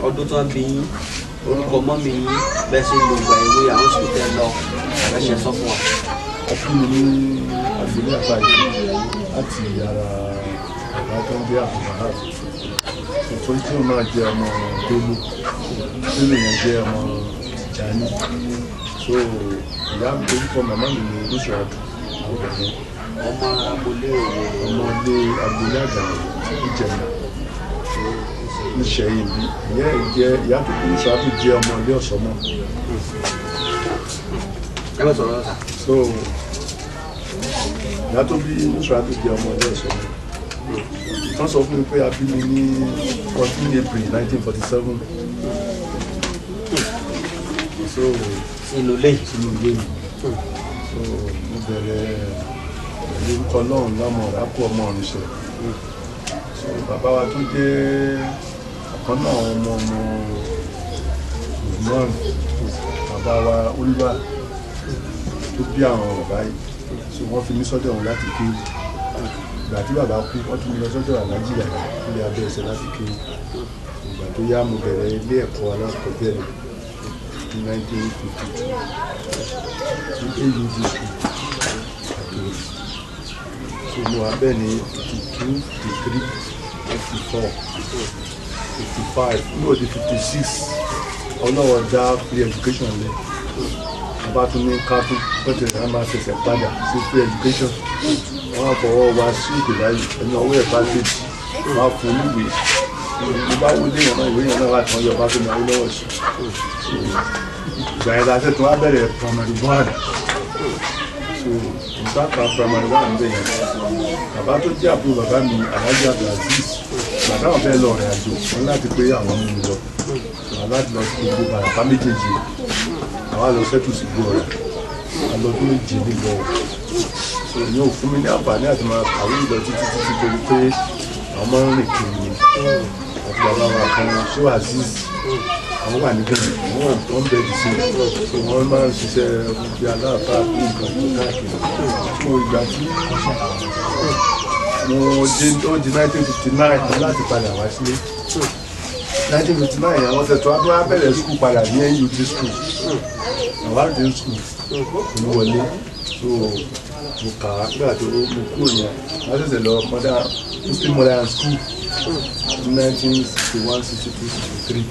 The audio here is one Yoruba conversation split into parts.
ọdún tó ń bí yín orúkọ mọ́mì yín bẹ́ẹ̀ sí lo ìgbà ìwé àwọn sùkúl tẹ́ lọ ẹ̀ṣẹ̀ sọ fún wa. ọkùn mi ní àgbélé Alfa Hajji láti ara ọ̀gá tó ń gbé àfihàn nítorí tí òun náà jẹ́ ọmọ Bello yẹn jẹ́ ọmọ Tijani so ìyá mi orúkọ màmá mi ní Nusratu Awwal ọmọ agboolé òwò ọmọdé agboolé àgbàlẹ̀ Ìjẹ̀bú Ìṣẹ̀yìn bí ìyá tó kú Nusratu jẹ́ ọmọ ilé Ọ̀ṣọ́mọ̀. So ìyá tó bí Nusratu jẹ́ ọmọ ilé Ọ̀ṣọ́mọ̀. Wọ́n sọ fún mi pé a bí mi ní 14 April 1947. So inú ilé mi. So mo bẹ̀rẹ̀ orúkọ Ọlọ́run lámọ̀ ọ̀rákù ọmọ Oniside. So bàbá wa tó jẹ́ ọ̀kan náà ọmọ Usman, bàbá wa Olúwa tó bí àwọn bàbá yìí. So wọ́n fi mí sọ́dọ̀ wọn láti kéwì. Ìgbà tí bàbá kú wọ́n tún mi lọ sọ́dọ̀ Alhaji Yahya ilé abẹ́ ẹsẹ̀ láti kéwì. Ìgbà tó yá mo bẹ̀rẹ̀ ilé ẹ̀kọ́ alákọ̀ọ́bẹ̀rẹ̀ ní 1952 ní AUD school. So mo wà bẹ́ẹ̀ ní 52, 53, 54, 55, no di 56 ọlọ́wọ́ dá free education lẹ̀. Bàbá tún ní ká tún pẹ̀tẹ̀ náà máa ṣẹ̀ṣẹ̀ padà sí free education. Wọ́n á fọwọ́ wa sí ìpè báyìí ẹni ọwọ́ ẹ̀ bá tètè wọ́n á fún níwèé. Mo bá wọlé yẹn náà ìwé yẹn náà wà tán yọ bá tó máa ń lọ́wọ́ sí. Ìgbà yẹn la ṣe tún wá bẹ̀rẹ̀ primary one. So ìsáàkà primary one bẹ̀ yẹn. Bàbá tó jẹ́ àbúrò bàbá mi Alhaji Abdul-Aziz. Bàbá wọn fẹ́ lọ rìn àjò wọn láti pé àwọn mú mi lọ. Aláàdì lọ sí gbogbo bàràpá méjèèjì. Àwa lọ sẹ́tù sí gbọ́ rẹ̀. Alọ́dún méje nígbọ̀. So ìyẹn ò fún mi ní àǹfààní àti máa kàwé ìlọ títí torí pé àwọn máa ń rìn kiri ni. Àti bàbá wa kan ṣó Aziz. Àwọn wà níbẹ̀ wọ́n bẹ̀rẹ̀ sí so wọ́n máa ń ṣiṣẹ́ bí aláàfáà ní nǹkan tó káàkiri. So ìgbà tí mo dé ó di 1959 láti padà wá sílé. 1959 àwọn tẹ̀tọ́ á tó wá bẹ̀rẹ̀ skul padà ní NUT school. Àwọn àdé school mo wọlé so mo kà á gbà tó mo kúrò yẹn wọ́n ṣẹ̀ṣẹ̀ lọ Muslim Modern School ní 1961, 62, 63.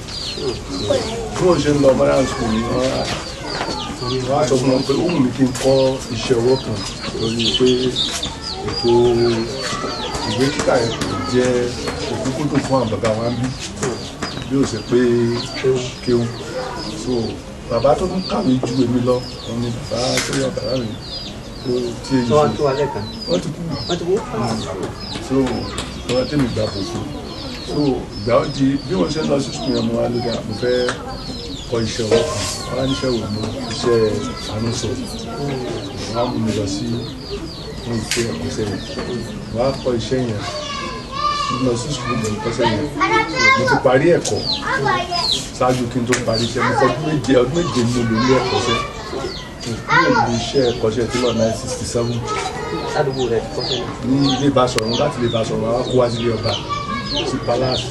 Bí wọ́n ṣe ń lọ Modern School ni wọ́n á sọ fún wọn pé ó wù mí kí n kọ́ iṣẹ́ ọwọ́ kan lórí pé ètò ìwé kíkà yẹn kò jẹ́ òkúkúndùn fún àwọn bàbá wa ń bí ó ṣe pé kéwú. So bàbá tó tún kàwé ju èmi lọ wọn ni bàbá tó yọ bàbá mi tó tí èyí wọ́n ti kú. So wọ́n ti mi gbà pò sí. So ìgbà ó di bí wọ́n ṣe ń lọ sí sùkúl yẹn mo wá lóga mo fẹ́ kọ́ iṣẹ́ ọwọ́ kan wọ́n á níṣẹ́ wò ní iṣẹ́ àrùnsọ wọ́n á mú mi lọ sí fún ìfẹ́ ẹ̀kọ́ṣẹ́ yẹn wọ́n á kọ́ iṣẹ́ yẹn lọ sí sùkúl yẹn kọ́ṣẹ́ yẹn mo ti parí ẹ̀kọ́ ṣáájú kí n tó parí iṣẹ́ mo fọ́ ọdún méje ní olórí ẹ̀kọ́ṣẹ́ kúrò ní iṣẹ́ ẹ̀kọ́ṣẹ́ tí lọ 1967 ní ilé Ìbáṣọ̀run láti ilé Ìbáṣọ̀run àwọn kó wá sílé ọba sí palace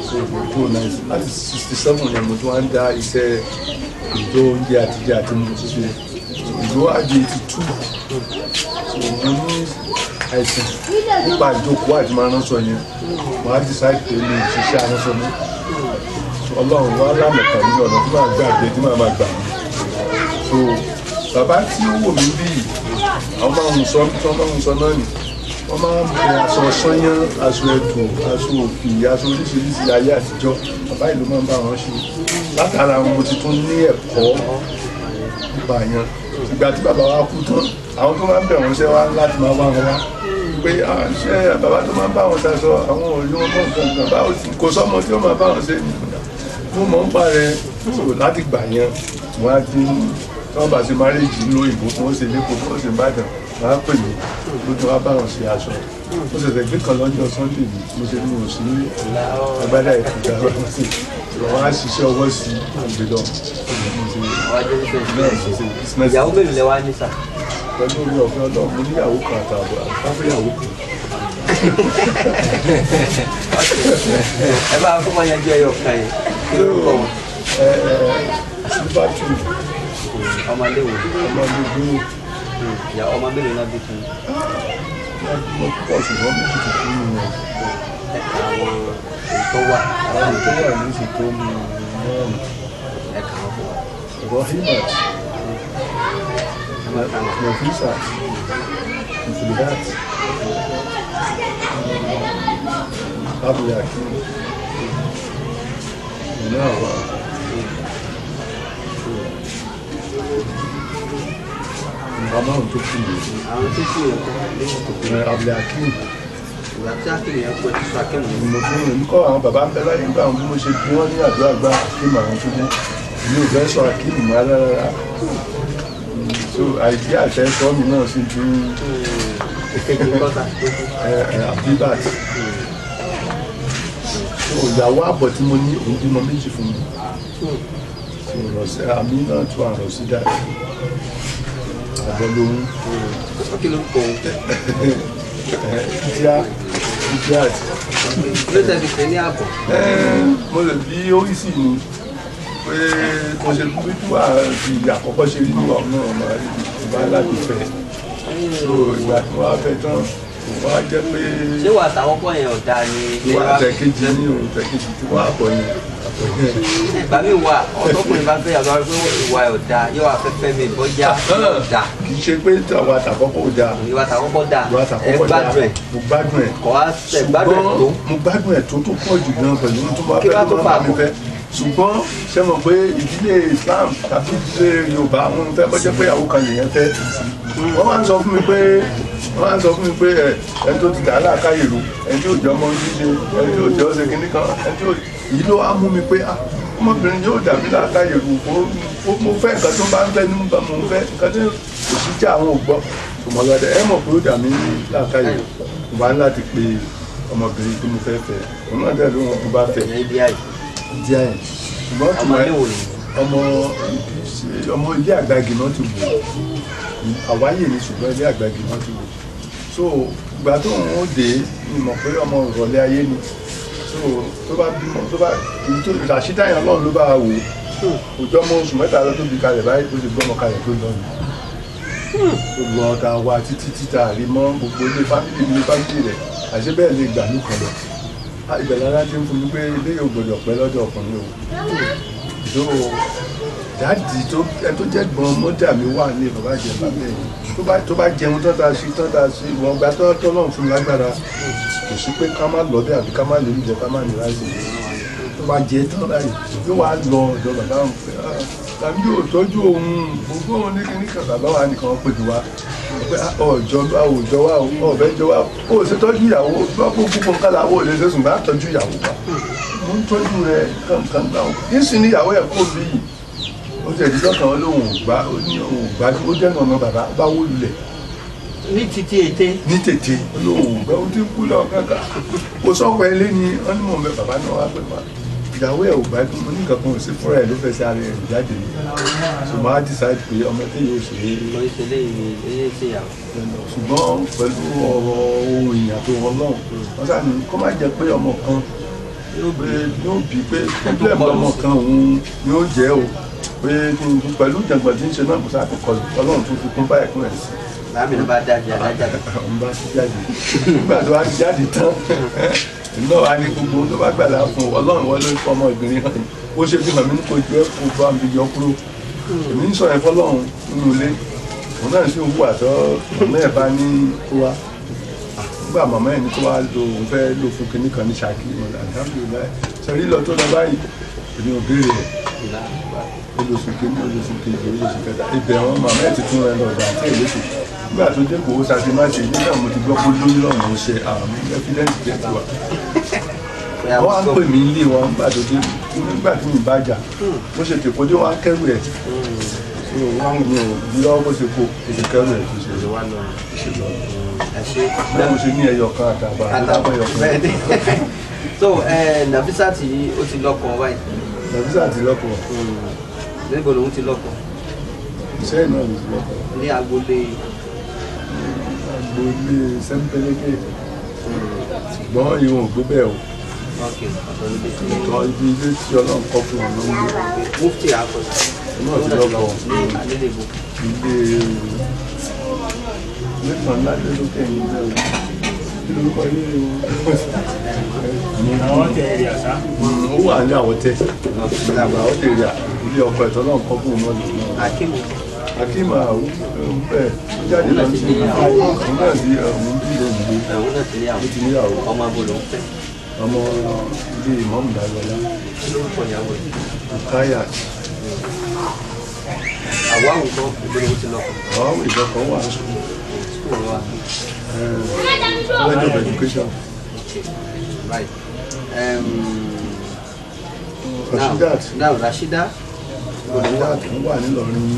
so tó 19 láti 67 yẹn mo tún wá ń dá iṣẹ́ ìjọ oúnjẹ àtijọ́ àti mo ti ṣe ìjọ àjẹ 82 so mo ní àìsàn nípa ìjókòó àti máa ránṣọ yẹn mo á decide pé mi ò ṣiṣẹ́ aránṣọ mi Ọlọ́run wá lámẹ̀kà ní ọ̀nà tí màá gbàgbé tí màá máa gbà mí so bàbá tí ó wò mí bí àwọn máa ń sọ tí wọ́n máa ń sọ náà nì wọ́n máa ń bẹ aṣọ sányán aṣọ ẹ̀tù aṣọ òfì aṣọ oríṣiríṣi ayé àtijọ́ bàbá ìlú máa ń bá wọn ṣe látara mo ti tún ní ẹ̀kọ́ nípa yẹn ìgbà tí bàbá wa kú tán àwọn tó máa ń bẹ̀ wọ́n ṣe wá láti máa wá wọn wá pé ṣé bàbá tó máa ń bá wọn ṣaṣọ àwọn òòlù wọn bọ̀ nǹkan báwo kò sọ́mọ tí ó máa bá wọn ṣe mo mọ̀ ń parẹ́ láti gbà yẹn wọ́n á dín tí wọ́n bá ṣe márèjì ní òyìnbó tí wọ́n ṣe lẹ́kọ̀ọ́ tí wọ́n ṣe Ìbàdàn wọ́n á pè mí lójú wá bá wọn ṣe aṣọ mo ṣẹ̀ṣẹ̀ gbé kan lọ́jọ́ Sunday mi mo ṣe ní oṣù ní agbádá ìfúnjà wọ́n á ṣiṣẹ́ ọwọ́ sí ìgbélọ́ ìyàwó mélòó lẹ wá ní sà? pẹ̀lú orí ọ̀fẹ́ Ọlọ́run mo níyàwó kan àtààbọ̀ àtàfẹ́yàwó kan. ẹ bá fún wọn yanjú ẹyọ kan yìí. sílífàtù ọmọdé wo ọmọdé ìyá ọmọ mélòó náà bí fún mo pọ̀ ṣùgbọ́n méjì tó kú nínú ẹ̀ka àwọn èyí tó wà àwọn tó wà ní ìṣètò mi náà ẹ̀ka àwọn fún wa. Rahimat Nafisat Musulihat Abiyaki Ìnáwó Ìbámáhùn tó kú yìí àwọn tó kú yẹn kọ́ lẹ́yìn tó kú Abiyaki ìgbà tí akéwì yẹn pẹ́ tó akéwì yẹn. mo fún mi kọ́ àwọn bàbá ń bẹ láyé nígbà bí mo ṣe bí wọ́n ní àdúrà gba akéwì àwọn tó dé mi ò fẹ́ sọ akéwì mọ́ rárá so àìdí àtẹ́sọ mi náà sì ju Abibat ìyàwó àbọ̀ tí mo ní òun bímọ méjì fún mi àmì náà tún àrọ̀ sí dáa àbọ̀ lóhun kí ló kọ́ ìdí àti ló tẹ̀sí pé ní àbọ̀. mo lè bí oríṣi ni pé mo ṣe bí wà bí àkọ́kọ́ ṣe rí níwà náà ọmọ ìbá láti fẹ́ so ìgbà tí wọ́n á fẹ́ tán wọ́n á jẹ́ pé ṣé wà àtàwọ́pọ̀ yẹn ò dáa ni. wọ́n á tẹ̀kejì ní òun tẹ̀kejì tí wọ́n á bọ̀ yẹn. ìgbà mi wà ọ̀tọ́kùnrin bá fẹ́ yàtọ̀ pé ìwà ẹ̀ ò dáa yóò afẹ́fẹ́ mi bọ́jà ò dáa. kì í ṣe pé àwọn àtàkọ́kọ́ ò dáa. ìwà àtàkọ́kọ́ dáa ìwà àtàkọ́kọ́ dáa mo gbádùn ẹ̀. kọ́ wá tẹ̀ gbádùn ẹ̀ tó. mo gbádùn ẹ̀ tó pọ̀ jù gan pẹ̀lú tó máa fẹ́ tó máa mi fẹ́. ṣùgbọ́n ṣe mọ̀ pé ìdílé Islam tàbí ìdílé Yorùbá wọn fẹ́ kọjá pé àwọn kan lèyàn fẹ́. wọ́n máa ń sọ fún mi pé ẹni tó ti dà á láàkáyè ru ẹni tí ò jẹ́ ọmọ ojúṣe ẹni tí ò jẹ́ ọ̀sẹ̀ kìíní kan ẹni tí ò yìí ló á mú mi pé ọmọbìnrin yóò dàbí láàkáyè ru mo fẹ́ nǹkan tó bá ń fẹ́ nínú bá mo fẹ́ nǹkan tó òsì já àwọn ògbọ́ ọmọlúwadẹ ẹ mọ̀ pé ó dà mí láàkáyè ru mo bá ń láti pe ọmọbìnrin tí mo fẹ́ fẹ́ òun náà dẹ̀ ló wọn tó bá fẹ́ díẹ̀ ṣùgbọ́n tí ọmọ ilé àgbàgì náà ti wò àwáyè ni ṣùgbọ́n ilé àgbàgì náà ti wò so ìgbà tó ń dé ni mọ̀ pé ọmọ ìrọ̀lẹ́ ayé ni so tó bá bímọ tó bá ìràṣídà yẹn Ọlọ́run ló bá wò òjò ọmọ oṣù mẹ́ta lọ tó bí kalẹ̀ báyìí tó ti gbọ́mọ kalẹ̀ tó lọ ni gbogbo ọ̀tá wa títí títà rí mọ́ gbogbo ilé fámìlì rẹ̀ àṣẹ bẹ́ẹ̀ lè gbà ní kan lọ ìbẹ̀rẹ̀ lára ti ń fún mi pé ilé yóò gbọdọ̀ pẹ́ lọ́dọ̀ ọkùnrin o dáàdì tó jẹ́ gbọ́n mọ́dà mi wà ní bàbá jẹ bàbá ẹ̀ tó bá jẹun tán ta sí ìwọ̀n gba tó lọ́run fún mi lágbára kò sí pé ká má lọ́dẹ̀ àbí ká má lè jẹ ká má ní láìsí tó bá jẹ tán láì yóò wá lọ ọ̀dọ̀ bàbá òun pé tàbí yóò tọ́jú òun gbogbo òun ní kíní kan bàbá wa nìkan pè mí wá pé ọ̀jọ́ àwòjọ́ wa ọ̀bẹ jọ wa ó ṣe tọ́jú ìyàwó gbogbo nǹkan làwọn ò lè ṣe sùn bá tọ́jú ìyàwó wa mo ń tọ́jú rẹ kankan náà yín sì ní ìyàwó ẹ̀ kó bí yìí ó ti ẹ̀dí lọ́kàn olóhùn ògbà ó dẹ́nu ọ̀nà bàbá bá wó lulẹ̀. ní títí ète. ní tètè olóhùn ògbà ó ti kú lọ kankan kò sọ́kọ̀ ẹ lé ní wọ́n ní mọ̀ mẹ́ bàbá náà wá pè wá ìyàwó ẹ̀ ò bá dùn mo ní nǹkan kan ò sí fúnra ẹ̀ ló fẹ́ sí ara ẹ̀ jáde ní ṣùgbọ́n á decide pé ọmọ tí yóò ṣe é. ṣùgbọ́n pẹ̀lú ọ̀rọ̀ ohun ìyàtọ̀ Ọlọ́run wọ́n sáà ní kó má jẹ́ pé ọmọ kan yóò bí pé problem ọmọ kan òun yóò jẹ́ o pé pẹ̀lú ìjàngbọ̀n tí ń ṣe náà kò sáà kọ́ Ọlọ́run tó fi kún báyìí kún ẹ̀ sí. láàmì ló bá dájú adájáde. òun bá ti jáde nígbà tó wá ti jáde tán náà wá ní gbogbo tó bá gbàdá fún Ọlọ́run wọ́n ló fọ́ ọmọ ìbìnrin hàn ó ṣe fi hàn mí ní kò jẹ́ kó bá mi yọ kúrò èmi ń sọ yẹn fọlọ́run nínú ilé òun náà sì ń wù àtọ́ ọ̀nà ẹ̀ bá ní kó wá nígbà màmá ẹ̀ ní kó wá lo òun fẹ́ lò fún kinní kan ní Ṣakí alhamdulilayi sẹ́rí lọ tó lọ báyìí èmi ò béèrè rẹ̀ olóṣù kejì olóṣù kẹta ibẹ̀ àwọn màmá ẹ̀ ti tún rẹ lọ́dọ̀ àti èlòṣù nígbà tó dé kò ó ṣàṣe má ṣe nígbà mo ti gbọ́ pé lóyún lọ́rùn ó ṣe àmì ẹ́fídẹ́ǹsì jẹ́ tiwa wọ́n á pè mí ilé wọn nígbà tó dé nígbà tí mi bá jà bó ṣe tèkó dé wọn á kẹ́rù ẹ̀ wọ́n ń gbìn òbí lọ́wọ́ bó ṣe kó oṣù kẹ́rù ẹ̀ tó ṣe lọ bẹ́ẹ̀ mo ṣe ní ẹyọ kan àtàbà àtàbà ẹyọ kan. so Nafisat ó ti lọ́kọ báyìí. Nafisat ti lọ́kọ. níbo lòun ti lọ́kọ. iṣẹ́ náà ló ti lọ́kọ. ní agboolé. agboolé sẹ́ńpẹ́lẹ́kẹ́ ṣùgbọ́n ìwọ̀n ò gbé bẹ́ẹ̀ o Okay. Ìtọ́ ibi ilé tí Ọlọ́run kọ́ fún wọn ló ń gbé. Mufti àkọsí. Náà ti lọ́kọ̀ Ilé ìbò. Ilé kan láti lókè ní bẹ́ẹ̀ lórúkọ ilé àwọn tẹ̀ ẹ̀rì àṣà. ó wà ní àwọn tẹ̀ àgbà ó tẹ̀ rí ilé ọkọ̀ ẹ̀tọ́ náà kọ́ fún wọn lọ́wọ́. Akíma àwọn bẹ́ẹ̀ jáde lọ sí òun náà sí òun bí lónìí. Òun náà ti níyàwó. Ọmọ abolo ń fẹ́. Ọmọ ilé ìmọ̀mù Dàgbọ́lá. Lórúkọ ìyàwó rẹ̀. Káyà. Àwọn àwùjọ ìgbélé ti lọ́kọ̀. Àwọn ìjọkọ̀ wà ní school. School wa. College of Education. Right. Rashidat. Now Rashidat. Rashidat wà nílọrin.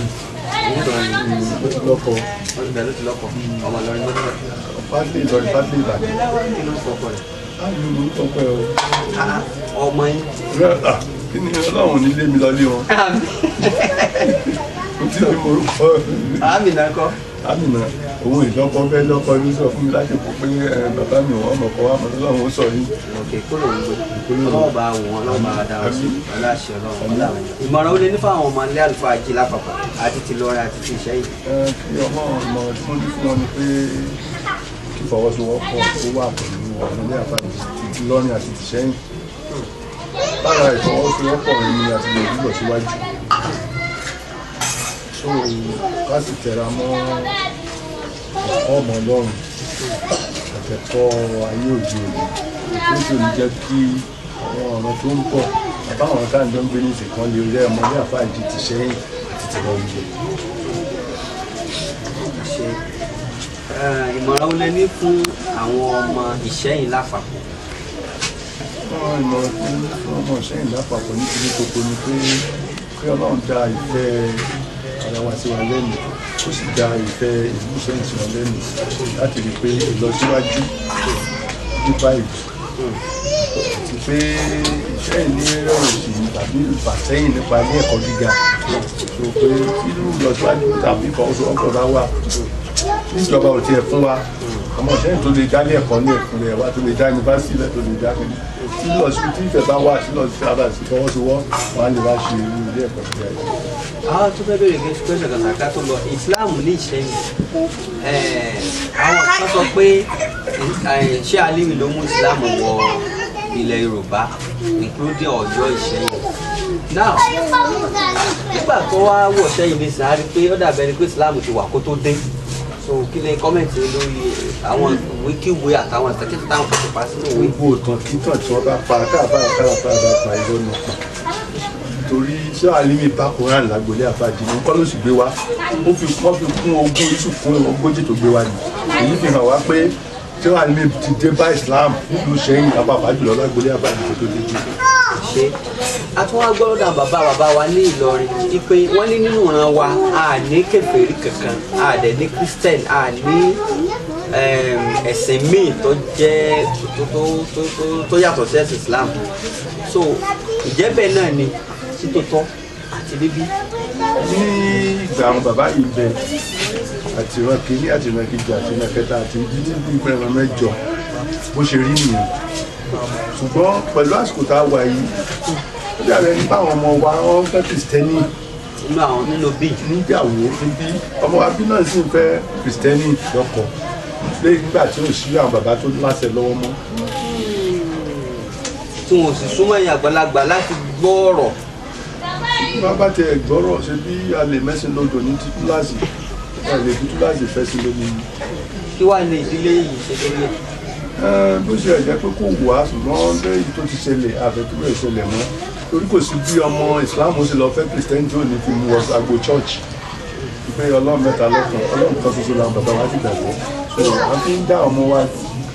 Ó ti lọ́kọ̀. Ibẹ̀ ló ti lọ́kọ̀. Ọmọ Ìlọrin ló ti lọ́kọ̀. Pátí Ìlọrin, pátí Ìbàdàn. Kí ló ń kọ́kọ́ rẹ̀? Láàrin orúkọ pẹ́ o. Ọmọ yín. Kí ni Ọlọ́run nílé mi lọ lé wọn? Ó ti ní morúkọ. Àmìnà kọ́. Àmìnà òun ìlọ́kọ fẹ́ lọ́kọ ní sọ fún mi láti kó pé bàbá mi wọ́n mọ̀kọ́ wá mọ̀ lọ́wọ́ ó sọ yìí. Ok, kúrò ń gbé. Ọlọ́wọ́ bá wù wọ́n, ọlọ́wọ́ bá dá wọn sí. Aláṣẹ Ọlọ́run. Ìmọ̀ràn ó lé ní fáwọn ọmọ ilé Alfa Hajji lápapọ̀ àti ti Ìlọrin àti ti Ìṣẹ́yìn. Kí ọmọ ọmọ tí wọ́n ní fún wọn ni pé kí fọwọ́sowọ́pọ̀ tó wà pẹ̀lú ọmọ ilé Alfa Hajji ti Ìlọrin àti ti Ìṣẹ́yìn. Lára ìfọwọ́sowọ́pọ̀ ni àti lè gbúdọ̀ síwájú. So ká sì tẹra mọ́ ẹ̀kọ́ ọmọ Ọlọ́run àtẹ̀kọ́ ayé òde òní tó sì ní jẹ́ kí àwọn ọ̀rọ̀ tó ń bọ̀ àbáwọn táǹdọ́ ń gbé ní ìsìnkan lè rí ọmọ ilé Alfa Hajji ti Ìṣẹ́yìn àti ti lọ yẹ. Ìmọ̀ràn ó lé ní fún àwọn ọmọ Ìṣẹ́yìn lápapọ̀. Ìmọ̀ràn fún ọmọ Ìṣẹ́yìn lápapọ̀ nítorí kókó ni pé Ọlọ́run dá ìfẹ́ ara wa sí wa lẹ́nu ó sì dá ìfẹ́ ìlú Ìṣẹ́yìn sí wa lẹ́nu láti rí pé ìlọsíwájú nípa ìlú àti pé Ìṣẹ́yìn ní rẹ̀wẹ̀sì tàbí ìfàsẹ́yìn nípa ilé ẹ̀kọ́ gíga so pé ìlú ìlọsíwájú tàbí ìfọwọ́sowọ́pọ̀ bá wà níjọba ò tiẹ̀ fún wa ọmọ Ìṣẹ́yìn tó lè dá ní ẹ̀kọ́ ní ẹ̀kún rẹ̀ wá tó lè dá yunifásitì rẹ̀ tó lè dá kí sílọ̀sí tí ìfẹ́ bá wà sílọ̀sí abàsí fọwọ́sowọ́ wọn á lè wá ṣe irú ilé ẹ̀kọ́ gíga yìí. Àwọn tó fẹ́ bèrè kí pẹ́sẹ̀ kàkàkà tó lọ Islam ní Ìṣẹ́yìn àwọn kan sọ pé Sheikh Alimi ló mú Islam wọ ilẹ̀ Yorùbá including Ọ̀yọ́ Ìṣẹ́yìn. Now nígbà tó wá wọ̀ Ìṣẹ́yìn ní sàárì pé ó dàbẹ̀ ni pé Islam ti wà kó tó dé so kí ni kọ́mẹ̀ntì lórí àwọn wíkíwé àtàwọn ìtàkìtì táwọn kò ti pa sínú ìwé. Gbogbo òtàn títàn tí wọ́n bá pa káàbára bá pa irọ́ náà pa torí Sheikh Alimi bá Quran lágbolé Alfa Hajji ní kọ́ ló sì gbé wá ó fi kún ogún iṣu fún ogójì tó gbé wá ni èyí fi hàn wá pé Sheikh Alimi ti dé bá Islam nílùú Ìṣẹ́yìn àpapà jùlọ lágbolé Alfa Hajji tó dé dé. Ṣé àtúwọ́n gbọ́dọ̀ bàbá wa ní Ìlọrin ipe wọ́n ní nínú ìran wa a ní kèfèrí kankan a dẹ̀ ní Christian a ní ẹ̀sìn míì tó jẹ́ tó yàtọ̀ sí ẹ̀sìn Islam so ìjẹ́ bẹ́ẹ̀ náà ni títòótọ́ àti bíbí. Ní ìgbà àwọn bàbá yìí bẹ àti ìran kìíní àti ìran kejì àti ìran kẹta àti títí bí ìran mẹ́jọ bó ṣe rí nìyẹn ṣùgbọ́n pẹ̀lú àsìkò tá a wà yìí ó dàbẹ̀ nípa àwọn ọmọ wa wọ́n fẹ́ kìrìsìtẹ́nì nínú bí níyàwó níbí ọmọ wa bí náà sì ń fẹ́ kìrìsìtẹ́nì lọ́kọ lẹ́yìn nígbà tí ò sí àwọn bàbá tó láṣẹ lọ́wọ́ mọ́. tí wọn ò sì súnmọ́ ẹ̀yìn àgbàlagbà láti gbọ́ ọ̀rọ̀. bàbá tẹ gbọ́rọ̀ ṣe bí a lè mẹ́sìn lódò ní títúláàsì a lè títúláàsì fẹ́ sí lómi. kí wàá ní ìdílé yìí ṣe lórí ẹ̀. bó ṣe ẹ̀jẹ̀ pé kò wá ṣùgbọ́n lẹ́yìn tó ti ṣẹlẹ̀ àfẹ́túrò ìṣẹ̀lẹ̀ mọ́ torí kò sí bí ọmọ ìsìláàmù ṣe lọ fẹ́ kìrìsìtẹ́nì tí ò ní fi mú wọ agbo church ìpè ọlọ́run mẹ́ta lọ́kàn ọlọ́run kan ṣoṣo làwọn bàbá wa ti gbàgbọ́ so a fi ń dá ọmọ wa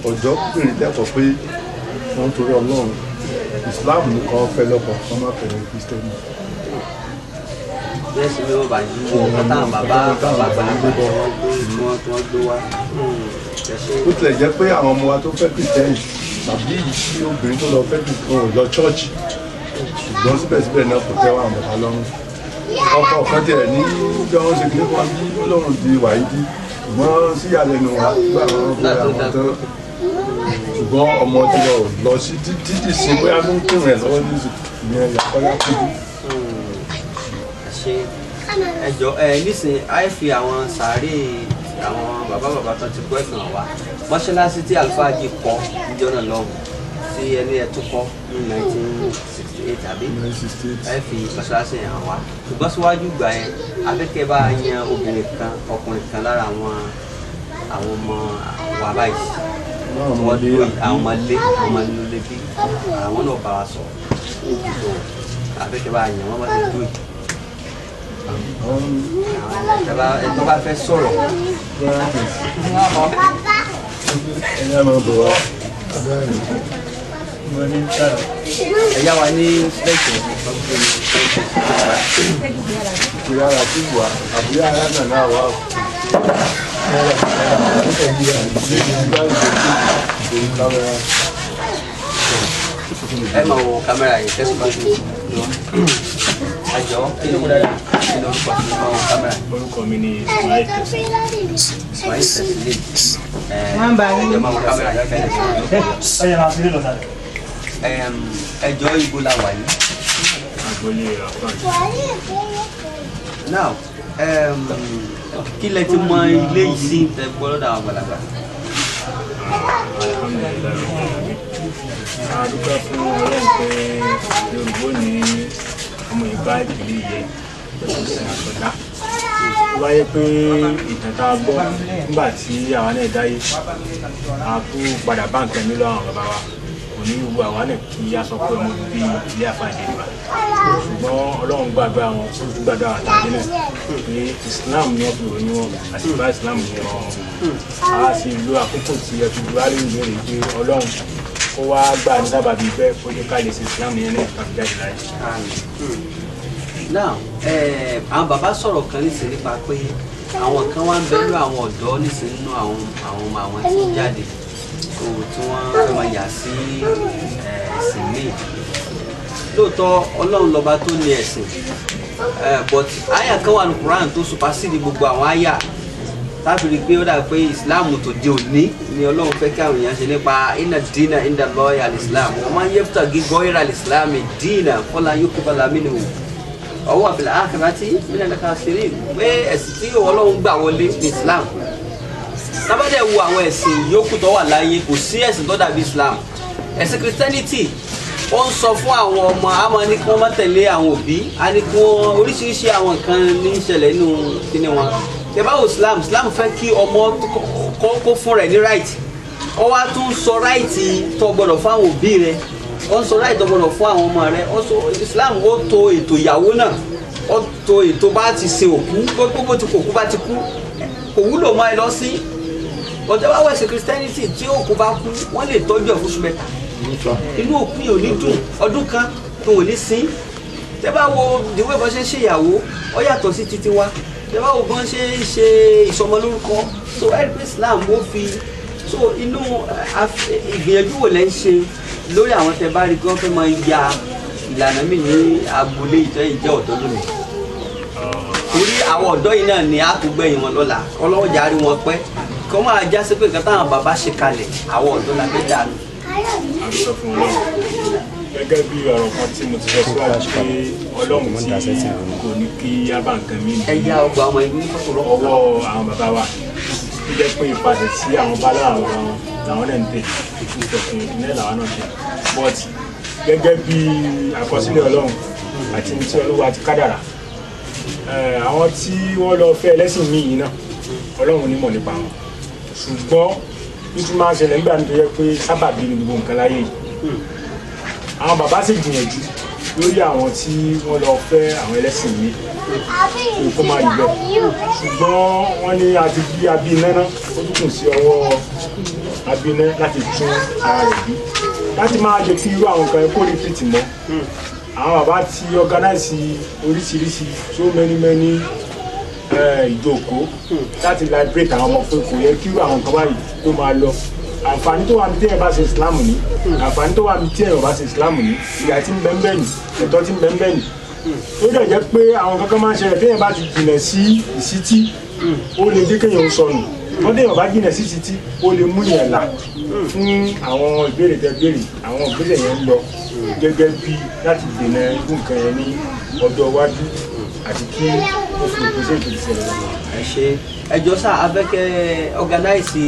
ọ̀dọ́kùnrin lẹ́kọ̀ọ́ pé wọ́n torí ọlọ́run ìsìláàmù nìkan fẹ́ lọ́kàn wọ́n má fẹ́ kìrìsìtẹ́nì. bẹ́ẹ̀ sì ni wọ́n bá yí wọ́n táwọn bàbá àgbàlagbà tí wọ́n gbé wá. ó tilẹ̀ jẹ́ pé àwọn ọmọ wa tó fẹ́ kìrìsìtẹ́nì tàbí ìṣí obìnrin tó lọ fẹ́ lọ chọ́ọ̀chì ṣùgbọ́n síbẹ̀síbẹ̀ náà kò tẹ́ àwọn bàbá lọ́rùn ọkọ̀ kan tiẹ̀ ní bí wọ́n ṣe kíní kan bí ọlọ́run di wàyí bí ṣùgbọ́n síyàlẹ́nu wa gbà wọ́n fẹ́ àwọn tán ṣùgbọ́n ọmọ tí wọ́n lọ sí títí sí bóyá ló ń kírun ẹ̀ lọ́wọ́ ní ìyẹn ìyàkọ́lá kúrú. ṣe ẹjọ́ nísìnyí àì fi àwọn sàárè àwọn bàbá tó ti kọ́ ẹ̀sán wa mọ́ṣáláṣí tí Alfa Hajji kọ́ níjọ́ náà lọ́hùn tí ẹni ẹ̀ tún kọ́ ní 1968 àbí àì fi mọ́ṣáláṣí yẹn hàn wá ṣùgbọ́n síwájú ìgbà yẹn akẹ́kẹ́ bá yan obìnrin kan ọkùnrin kan lára àwọn ọmọ wa báyìí wọ́n dúró àwọn ọmọ ilé bí àwọn náà bá wa sọ̀rọ̀ akẹ́kẹ́ bá yan wọ́n bá ti dúró tó bá fẹ́ sọ̀rọ̀ ẹ̀yà wa ní lẹ́kọ̀ọ́ ìyára tí wà àbí ara náà wà ẹ máa wo kámẹ́rà yìí tẹ́síwájú àjọ kí ló múra kí ló rúkọ sí ọmọ kámẹ́rà. Orúkọ mi ni Ismail Tẹ̀sílẹ̀ ẹ máa wo kámẹ́rà yìí kẹ́lẹ́ ẹjọ́ ibo la wà yìí. agboolé Alfa Hajji. Now kí lẹ ti mọ ilé yìí sí tẹ gbọ́ lọ́dọ̀ àwọn àgbàlagbà. Alhamdulilayi a dúpẹ́ fún Ọlọ́run pé Yorùbá ní ọmọ ìbá ìpínlẹ̀ yẹn ìsìn àtọ̀dá ó wáyé pé ìtàn tá a gbọ́ nígbà tí àwa náà dáyé a kú padà bá nǹkan nílò àwọn bàbá wa kò ní gbogbo àwa náà kí a sọ pé ọmọ bíbí ilé Alfa Hajji wa ṣùgbọ́n Ọlọ́run gbàgbé àwọn tó gbàgbé àwọn àtàdé náà pé Islam ni wọ́n fi ròyìn wọn àti ìbá Islam ni wọn a sì lo àkókò tí ẹ fi buhari ń béèrè pé Ọlọ́run kó wá gbà ní sábàbí bẹ́ẹ̀ kó jẹ́ ká lè ṣe Islam yẹn náà ká fi jáde láyé. Now àwọn bàbá sọ̀rọ̀ kan nísìnyí nípa pé àwọn kan wá ń bẹ lórí àwọn ọ̀dọ́ nísìnyí nínú àwọn ọmọ àwọn tí ń jáde tí wọ́n fẹ́ máa yà sí ẹ̀sìn míì lóòótọ́ Ọlọ́run lọ́ba tó ní ẹ̀sìn but àyà kan wà ní Quran tó supersede gbogbo àwọn àyà tábìlì pé ó dà pé Islam tó di òní ni Ọlọ́run fẹ́ kí àwọn èèyàn ṣe nípa inna dina inda Allahi al-Islam wa man yabtaghi ghayra al-Islam dinan falan yuqbala minhu wa huwa fil akhirati minal khasirin pé ẹ̀sìn tí Ọlọ́run gbà wọlé ní Islam tábàdẹ̀ wo àwọn ẹ̀sìn yòókù tó wà láyé kò sí ẹ̀sìn tó dàbí Islam ẹ̀sìn Christianity ó ń sọ fún àwọn ọmọ àmọ́ ní kí wọ́n má tẹ̀lé àwọn òbí a ní kí wọ́n oríṣiríṣi àwọn nǹkan ní ìṣẹ̀lẹ̀ nínú kíní wọn tẹ́báwò Islam fẹ́ kí ọmọ kó fún rẹ̀ ní right ó wá tún sọ right tó gbọ́dọ̀ fún àwọn òbí rẹ̀ ó ń sọ right tó gbọ́dọ̀ fún àwọn ọmọ rẹ̀ ó sọ Islam ó tò ètò ìyàwó náà ó tò ètò bá ti ṣe òkú gbogbo tí òkú bá ti kú kò wúlò mọ́ ẹ lọ sí ọ̀tẹ́wáwò ẹ̀sìn Christianity tí òkú bá kú wọ́n lè tọ́jú ẹ̀ fóṣù mẹ́ta inú òkú yìí ò ní dùn ọdún kan tó ò ní sín tẹ́ bá wo ìdíwọ́ ìbọn ṣe ń ṣe ìyàwó ó yàtọ̀ sí títí wa tẹ́ bá wo bọ́n ṣe ń ṣe ìsọmọlórúkọ so ẹ̀rí Islam ó fi so inú ìgbìyànjú wò lẹ́ ń ṣe lórí àwọn tẹ́ bá rí kí wọ́n fẹ́ máa ya ìlànà mi ní agboolé ìjẹ́ ọ̀dọ́ lónìí torí àwọn ọ̀dọ́ yìí náà ni a kò gbẹ̀yìn wọn lọ́la ọlọ́wọ́ járe wọn pẹ́ kí wọ́n máa já sí pé nǹkan táwọn bàbá ṣe kalẹ̀ àwọn ọ̀dọ́ la fẹ́ dànù. àdúgbò fún Ọlọ́run gẹ́gẹ́ bí ọ̀rọ̀ kan tí mo ti sọ síwájú pé Ọlọ́run tí kò ní kí á bá nǹkan mí ní ẹ̀yà ọgbà ọmọ ìlú ní fọ́tò lọ́wọ́ ọwọ́ àwọn bàbá wa tó jẹ́ pé ìpàdé tí àwọn bá láwọn làwọn náà ń tẹ̀ ìfúnfẹ̀fún ìpínlẹ̀ làwọn náà ṣe but gẹ́gẹ́ bí àkọsílẹ̀ Ọlọ́run àti ní tí Olúwa ti kádàrà àwọn tí wọ́n lọ fẹ́ ẹlẹ́sìn míì yìí náà Ọlọ́run ní mọ̀ nípa wọn ṣùgbọ́n nítorí máa ń ṣẹlẹ̀ nígbà tó yẹ pé sábàbí ni gbogbo nǹkan láyé yìí àwọn bàbá sì gbìyànjú lórí àwọn tí wọ́n lọ fẹ́ àwọn ẹlẹ́sìn míì kó má rí bẹ́ẹ̀ ṣùgbọ́n wọ́n ní àti bí abiná náà ó dúkùn sí ọwọ́ abiná láti tún ara rẹ̀ bí láti máa jẹ́ kí irú àwọn nǹkan kó rí fìtì mọ́ àwọn bàbá ti organize oríṣiríṣi so many ìjókòó láti liberate àwọn ọmọ pé kò yẹ kí irú àwọn nǹkan báyìí tó máa lọ àǹfààní tó wà ní téèyàn bá ṣe Islam ní àǹfààní tó wà ní téèyàn bá ṣe Islam ní ìyà tí ń bẹ ń bẹ ní ẹ̀tọ́ tí ń bẹ ń bẹ ní ó dẹ̀ jẹ́ pé àwọn kankan máa ń ṣẹlẹ̀ téèyàn bá ti jìnà sí ìsítí ó lè jẹ́ kéèyàn sọnù tó dé ìwọ̀n bá jìnà sí títí ó lè mú yẹn là fún àwọn ìbéèrè tẹ béèrè àwọn ìbéèrè yẹn lọ gẹ́gẹ́ bí láti dènà irú nǹkan yẹn ní ọjọ́ iwájú àti kí ó fi ìpèsè ìpèsè rẹ̀. ẹ ṣe ẹjọ́ sá abẹ́kẹ́ organize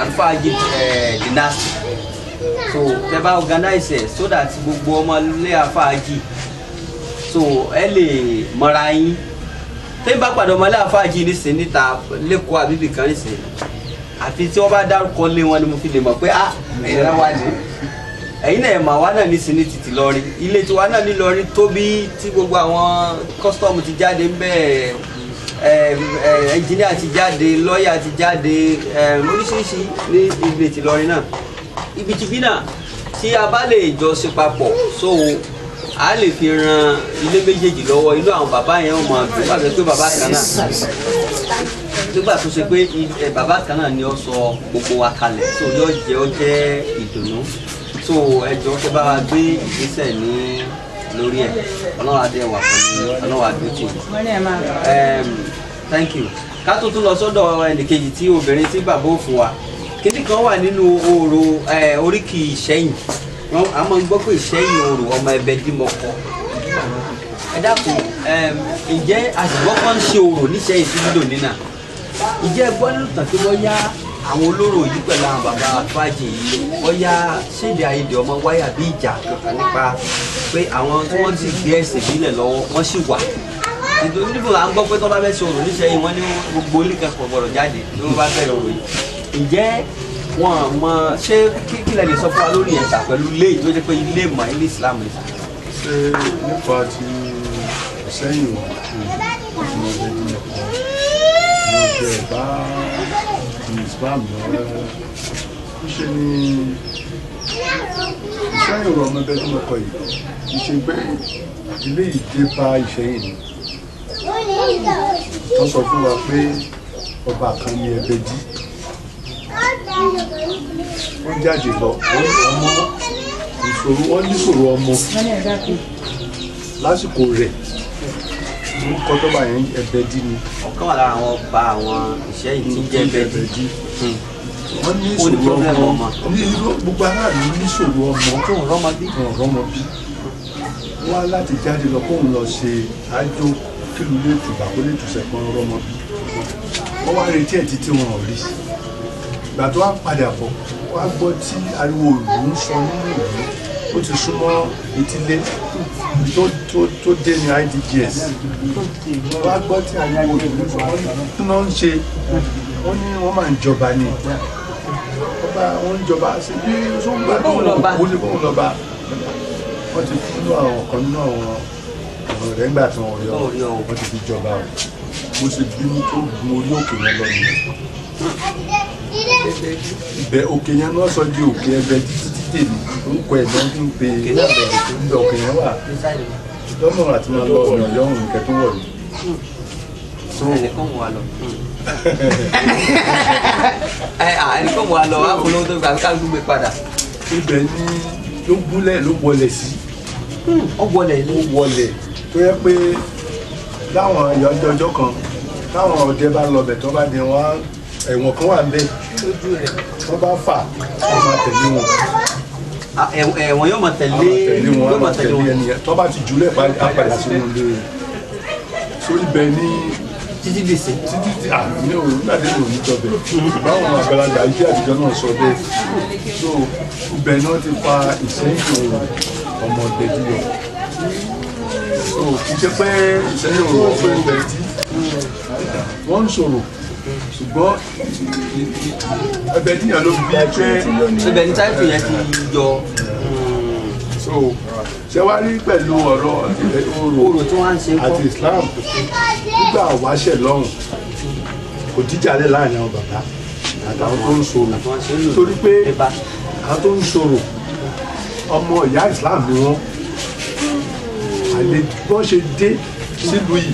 Alfa Hajji dynasty so tẹ́ bá organize ẹ̀ so that gbogbo ọmọ ilé Alfa Hajji so ẹ lè mọ̀ra yín tẹ́ bá padà ọmọ ilé Alfa Hajji nísìnyí níta lẹ́kọ̀ọ́ àbíbì kan nísìnyí àfi tí wọ́n bá dárúkọ lé wọn ni mo fi lè mọ̀ pé ẹ̀rọ wà ní ẹ̀yin náà mà wá náà nísìnyí títí Ìlọrin ilé tiwa náà ní Ìlọrin tóbi tí gbogbo àwọn kọ́sítọ́ọ̀mù ti jáde ń bẹ́ẹ̀ ẹnjìníà ti jáde lọ́ọ̀yà ti jáde oríṣiríṣi ní ilé ti Ìlọrin náà ibikíbi náà tí a bá lè jọ ṣe papọ̀ so a lè fi ran ilé méjèèjì lọ́wọ́ inú àwọn bàbá yẹn wọ́n máa dùn bàbá pé bàbá kan náà nígbà tó ṣe pé bàbá kan náà ni ó sọ gbogbo wa kalẹ̀ so yóò jẹ́ ìdùnnú so ẹjọ́ kẹ́ bá wa gbé ìgbésẹ̀ ní lórí ẹ̀ ọlọ́run adé wà pẹ̀lú ọlọ́run adé tì thank you ká tó tún lọ sọ́dọ̀ ẹnìkejì tí obìnrin tí bàbá ò fún wa kíní kan wà nínú orò oríkì Ìṣẹ́yìn a máa ń gbọ́ pé Ìṣẹ́yìn orò ọmọ ẹbẹ dímọ̀kọ ẹ dákun ǹjẹ́ àṣìgbọ́ kan ń ṣe orò níṣẹ́yìn sí lílò nínà ǹjẹ́ gbọ́ nínú tàn tí wọ́n yá àwọn olóró yìí pẹ̀lú àwọn bàbá Alfa Hajji yìí wọ́n yá ṣéde àyèdè ọmọ wáyà bí ìjà kankan nípa pé àwọn tí wọ́n ti gbé ẹ̀sìn ìbílẹ̀ lọ́wọ́ wọ́n sì wà nítorí níbo à ń gbọ́ pé tó bá fẹ́ ṣe orò níṣẹ́yìn wọ́n ní gbogbo oníkẹ́kọ̀ọ́ gbọ́dọ̀ jáde ní wọ́n bá fẹ́ orò yìí ǹjẹ́ wọ́n mọ ṣé kí lẹ lè sọ fún wa lórí ẹ̀sà pẹ̀lú ilé tó jẹ́ pé ilé mọ̀ ilé Islam ni. ṣé nípa ti Ìṣẹ́yìn ọmọ ẹgbẹ́ díẹ̀ kan ní ọjọ́ ẹ̀bá Islam lọ́wọ́ ṣe ní Ìṣẹ́yìn ọ̀rọ̀ ọmọ ẹgbẹ́ díẹ̀ kan yìí ṣe pé ilé ìdé bá Ìṣẹ́yìn ni wọ́n sọ fún wa pé ọba kan ní ẹgbẹ́ dí wọ́n jáde lọ ọmọ ìṣòro wọ́n níṣòro ọmọ lásìkò rẹ̀ orúkọ tó bá yẹn ẹgbẹ́ dí ni ọ̀kan wà lára àwọn ọba àwọn Ìṣẹ́yìn tí ń jẹ́ ẹgbẹ́ dí wọ́n ní ìṣòro ọmọ ní gbogbo aráàlú níṣòro ọmọ tó ń rọ́mọ bí wọ́n á láti jáde lọ kóun lọ ṣe àjò kílù lè tùbà kó lè tùsẹ̀ kan rọ́mọ bí wọ́n wá retí ẹ̀ títí wọn ò rí ìgbà tó wá padà bọ̀ wá gbọ́ tí ariwo ìlú ń sọ nínú ìlú ó ti súnmọ́ etílé tó dé ní IDGS wá gbọ́ tí ariwo ìlú ń sọ wọ́n ní náà ń ṣe wọ́n ní wọ́n máa ń jọba ní ọba wọ́n ń jọba sí bí sóńgbà tó ń lọ́ba wọ́n ti fún àwọn kan nínú àwọn rẹ̀ ńgbà tí wọ́n rí ọ wọ́n ti fi jọba o mo sì bínú tó gun orí òkè yẹn lọ nìyẹn ibẹ̀ òkè yẹn náà sọ di òkè ẹgbẹ́ títí tèmi orúkọ ẹ̀ náà ń pe ibẹ̀ òkè yẹn wà lọ́nà àti máa lọ ọ̀nà yọ̀hún nǹkan tó wọ̀ yìí. ẹnìkan wà lọ ẹnìkan wà lọ wà fún lówó tó gbà ká gbé padà. ibẹ̀ ni ló gúnlẹ̀ ló wọlẹ̀ sí. ó wọlẹ̀ tó yẹ pé láwọn ìyọjọjọ kan táwọn ọdẹ bá lọ bẹ̀ tó bá dé wọn ẹ̀wọ̀n kan wà níbẹ̀ wọ́n bá fà wọ́n máa tẹ̀lé wọn. ẹ̀wọ̀n yóò máa tẹ̀lé wọn ẹnìyẹn tó bá ti jùlẹ̀ apàdà sínú ilé rẹ̀ sórí bẹ́ẹ̀ ní títí dèsè títí ní òru nígbàdé ní òní jọbẹ báwọn àgbàlagbà ayé àtijọ́ náà sọ bẹ́ẹ̀ so ibẹ̀ náà ti fa Ìṣẹ́yìn ọmọ ọ̀gbẹ́dì lọ so kì í ṣe pé Ìṣẹ́yìn ọmọ ọ̀gbẹ́dì wọ́n ń sọ̀rọ̀ ṣùgbọ́n ẹgbẹ́ díyàn ló bí pé ibẹ̀ ní táìpù yẹn ti yọ so ṣe wá rí pẹ̀lú ọ̀rọ̀ orò tí wọ́n ń ṣe àti Islam nígbà wáṣẹ̀ lọ́hùn kò díjàlẹ̀ láàrin àwọn bàbá àtàwọn tó ń sọ̀rọ̀ torí pé àwọn tó ń sọ̀rọ̀ ọmọ ìyá Islam ni wọ́n àlè bọ́n ṣe dé sílùú yìí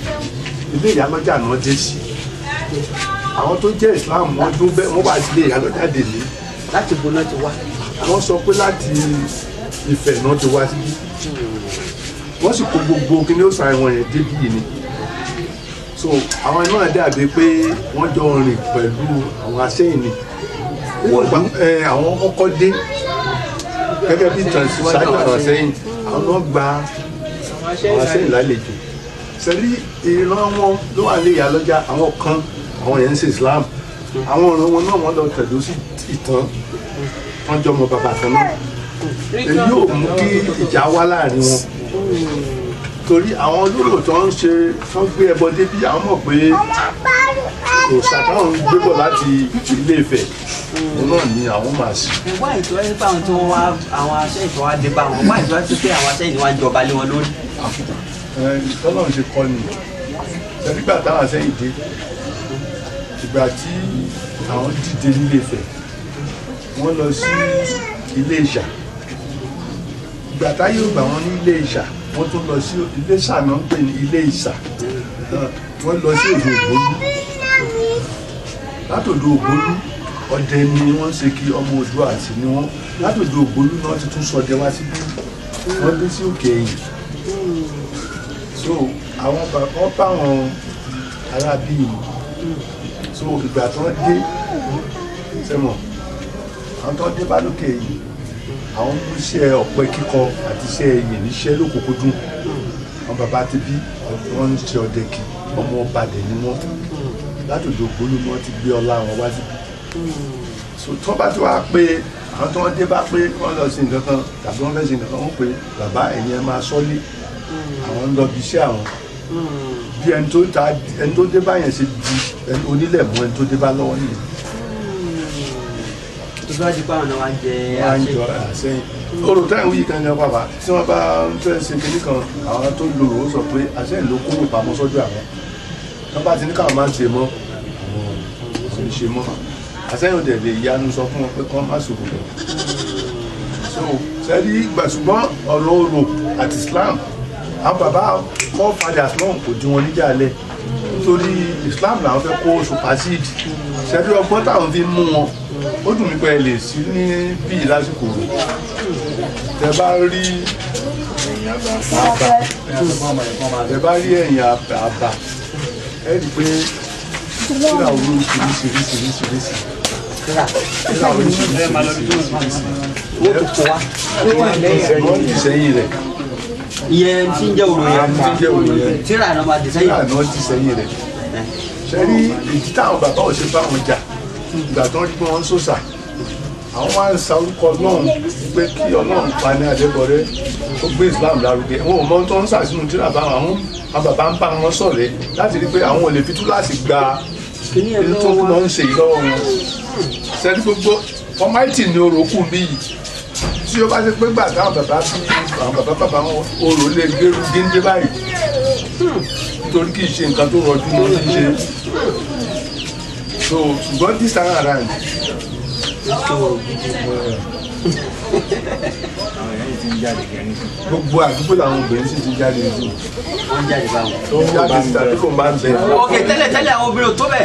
ilé ìyálọ́jà náà dé sí àwọn tó jẹ́ Islam wọ́n tó bẹ́ wọ́n bá ti lé ìyálọ́jà dè ní láti bo náà ti wá wọ́n sọ pé láti Ifẹ̀ náà ti wá síbí wọ́n sì kó gbogbo kíní ó sàn ẹ̀wọ̀n yẹn débí yìí ni so àwọn náà dàbí pé wọ́n jọ rìn pẹ̀lú àwọn Aseyin ni àwọn kọ́kọ́ dé gẹ́gẹ́ bí ṣáájú àwọn Aseyin àwọn náà gba àwọn Aseyin lálejò sẹ́rí ìran wọn ló wà ní Ìyálọ́jà àwọn kan àwọn yẹn ń ṣe Islam àwọn ọ̀ràn wọn náà wọ́n lọ tẹ̀dó sí ìtàn wọ́n jọ mọ bàbá kan náà èyí yóò mú kí ìjà wá láàrin wọn torí àwọn olóró tó ń ṣe tó ń gbé ẹbọ débi àwọn mọ̀ pé òòṣà táwọn ń gbé bọ̀ láti Ilé Ifẹ̀ òun náà ni àwọn máa ṣe. wá ìtọ́ ẹ bá àwọn tó wá àwọn Aseyin tó wá dé bá wọn wá ìtọ́ ẹ ti pé àwọn Aseyin wá jọba lé wọn lórí. tọ́lọ́run ṣe kọ́ ni nígbà táwọn Aseyin dé ìgbà tí àwọn dìde nílé Ifẹ̀ wọ́n lọ sí Ilé Ìṣà ìgbà táyé ò gbà wọ́n ní Ilé Ìṣà wọ́n tún lọ sí Ilé Ìṣà náà ń pè ní Ilé Ìṣà wọ́n lọ sí Odò Ògbólú látòdò Ògbólú ọdẹ ni wọ́n ṣe kí ọmọ Oòduà àti ni wọ́n látòdò Ògbólú náà ti tún sọdẹ wá síbí wọ́n dé sí Òkè Ẹ̀yìn so àwọn wọ́n bá àwọn ará bíi so ìgbà tó ń dé sẹ́mọ̀ àwọn tó ń dé bá lókè yìí àwọn mú iṣẹ́ ọ̀pẹ kíkọ àti iṣẹ́ ẹ̀yìn níṣẹ́ lókùnkúndùn àwọn bàbá ti bí wọ́n ń ṣe ọdẹ kì ọmọ ọba dẹ̀ ni wọ́n látòdò Ògbólú ni wọ́n ti gbé ọlá wọn wá síbi so tó bá ti wá pé àwọn tó ń dé bá pé wọ́n lọ sí nǹkan kan tàbí wọ́n fẹ́ sí nǹkan kan wọ́n pé bàbá ẹ̀yin ẹ máa sọ́lé àwọn ń lọ bí iṣẹ́ àwọn bí ẹni tó dé bá yẹn ṣe di ẹni onílẹ̀ mọ́ ẹni tó dé bá lọ́wọ́ nìyẹn. tó bá di báwọn náà wá jẹ Aseyin orò táwọn yìí kan ní ọpá tí wọ́n bá ń fẹ́ ṣe kinní kan àwọn tó lòrò ó sọ pé Aseyin ló kúrò pamọ́ sọ́dọ̀ àwọn wọ́n bá ti ní káwọn máa ń ṣe mọ́ àwọn kò ní ṣe mọ́ Aseyin ò dẹ̀ lè yanu sọ fún wọn pé kán má sòrò lọ. so sẹ́ni gbàṣùgbọ́n ọ̀rọ̀ orò àti Islam àwọn bàbá forefathers náà kò dín wọn níjà lẹ̀ nítorí Islam làwọn fẹ́ kó supersede ṣẹ́bí ọgbọ́n táwọn fi mú wọn ó dùn mí pé ẹ lè sí ní bíi lásìkò rẹ̀ tẹ bá rí ẹ̀yìn àbá ẹ rí i pé síra oríṣiríṣiríṣiríṣi síra oríṣiríṣiríṣi wọ́n ti sẹ́yìn rẹ̀ ìyẹn tí ń jẹ́ òrò yẹn tíra náà máa dìsẹ́yìn. tíra náà dìsẹ́yìn rẹ̀ ṣe rí èyí táwọn bàbá ò ṣe bá wọn jà ìgbà tó ń rí pé wọ́n ń sòsà àwọn wá ń sa orúkọ Ọlọ́run pé kí Ọlọ́run pa ní Adébọ̀rẹ́ ó gbé Islam lárugẹ wọn ò mọ tó ń sàsínú tíra báwọn àwọn bàbá ń bá wọn ṣọ̀rẹ́ láti rí pé àwọn ò lè fi túláàsì gba èyí tó ń lọ ń ṣe ìlọ́wọ́ wọn ṣẹ́ni gbogbo fọmáìtì ni oròkù bí yìí tí ó bá ṣe pé gbà táwọn bàbá bí àwọn bàbá wọn orò lè gbèrú géńdé báyìí nítorí kì í ṣe nǹkan tó rọjú ló ti ṣe so ṣùgbọ́n this time around gbogbo àdúgbò làwọn obìnrin sì ti jáde sí wọ́n jáde báwọn. tó ń jáde sí tàbí kò máa ń bẹ. ok tẹ́lẹ̀ àwọn obìnrin ò tó bẹ̀.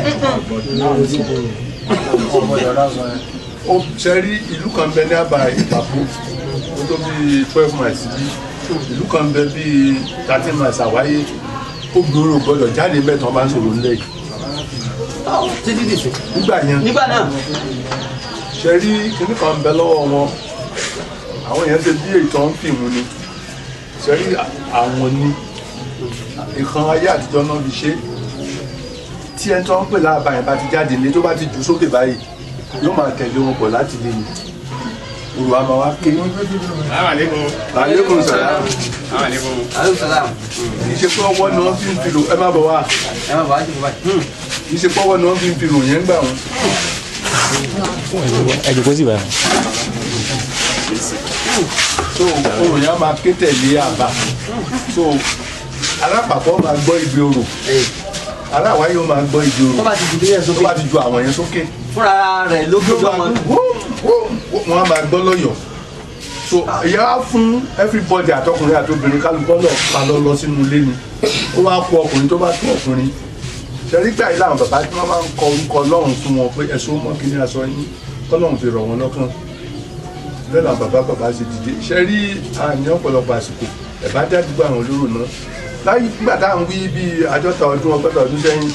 ó ṣe rí ìlú kan bẹ ní àbá Ìpàpọ̀ ó tó bí 12 miles bí ìlú kan bẹ bí 13 miles àwáyé ó gbòòrò gbọ́dọ̀ jáde mẹ́tàn bá ń sọ̀rọ̀ nílẹ̀ yìí. títí dìsí. nígbà náà ṣe rí kíní kan bẹ lọ́wọ́ wọn àwọn èèyàn ṣe bí ètò ń fìmù ni ṣe rí àwọn ní ìkan ayé àtijọ́ náà fi ṣe tí ẹni tó ń pè láàbà yẹn bá ti jáde ní tó bá ti jù sókè báyìí yóò máa tẹ̀lé wọn bọ̀ láti lè ní òru àmà wá ké. aleykum salaam. aleykum salaam. ìṣe pé ọwọ́ ni wọ́n fi ń fìlò ẹ má bọ̀ wá. ẹ má bọ̀ wá jù báyìí. ìṣe pé ọwọ́ ni wọ́n fi ń fìlò yẹn gbà wọn. ẹ jòkó sí báyìí. so òrò yẹn máa ké tẹ̀lé àbá so alápapọ̀ máa gbọ́ igbe orò aláwáyé ó máa gbọ́ igbe orò tó bá ti ju yẹn sókè tó bá ti ju àwọn yẹn sókè fúnra rẹ̀ ló gbé wọn. wọ́n á máa gbọ́ lọ́yọ̀ so ìyá wa fún everybody àtọkùnrin àtobìnrin kálukọ́ lọ pa lọ sínú ilé ni ó wá kó ọkùnrin tó bá tó ọkùnrin ṣẹ́rígbà yìí làwọn bàbá tí wọ́n máa ń kọ orúkọ Ọlọ́run fún wọn pé ẹ̀sùn mọ́ kí ni aṣọ yín kọ́lọ́run fi rọ̀ wọn lọ́kàn bẹ́ẹ̀ làwọn bàbá ṣe dìde ṣe rí àní ọ̀pọ̀lọpọ̀ àsìkò ẹ̀bá dádúgbò àwọn olóró náà láyé nígbà tá à ń wí bí àjọta ọdún ọgọ́ta ọdún sẹ́yìn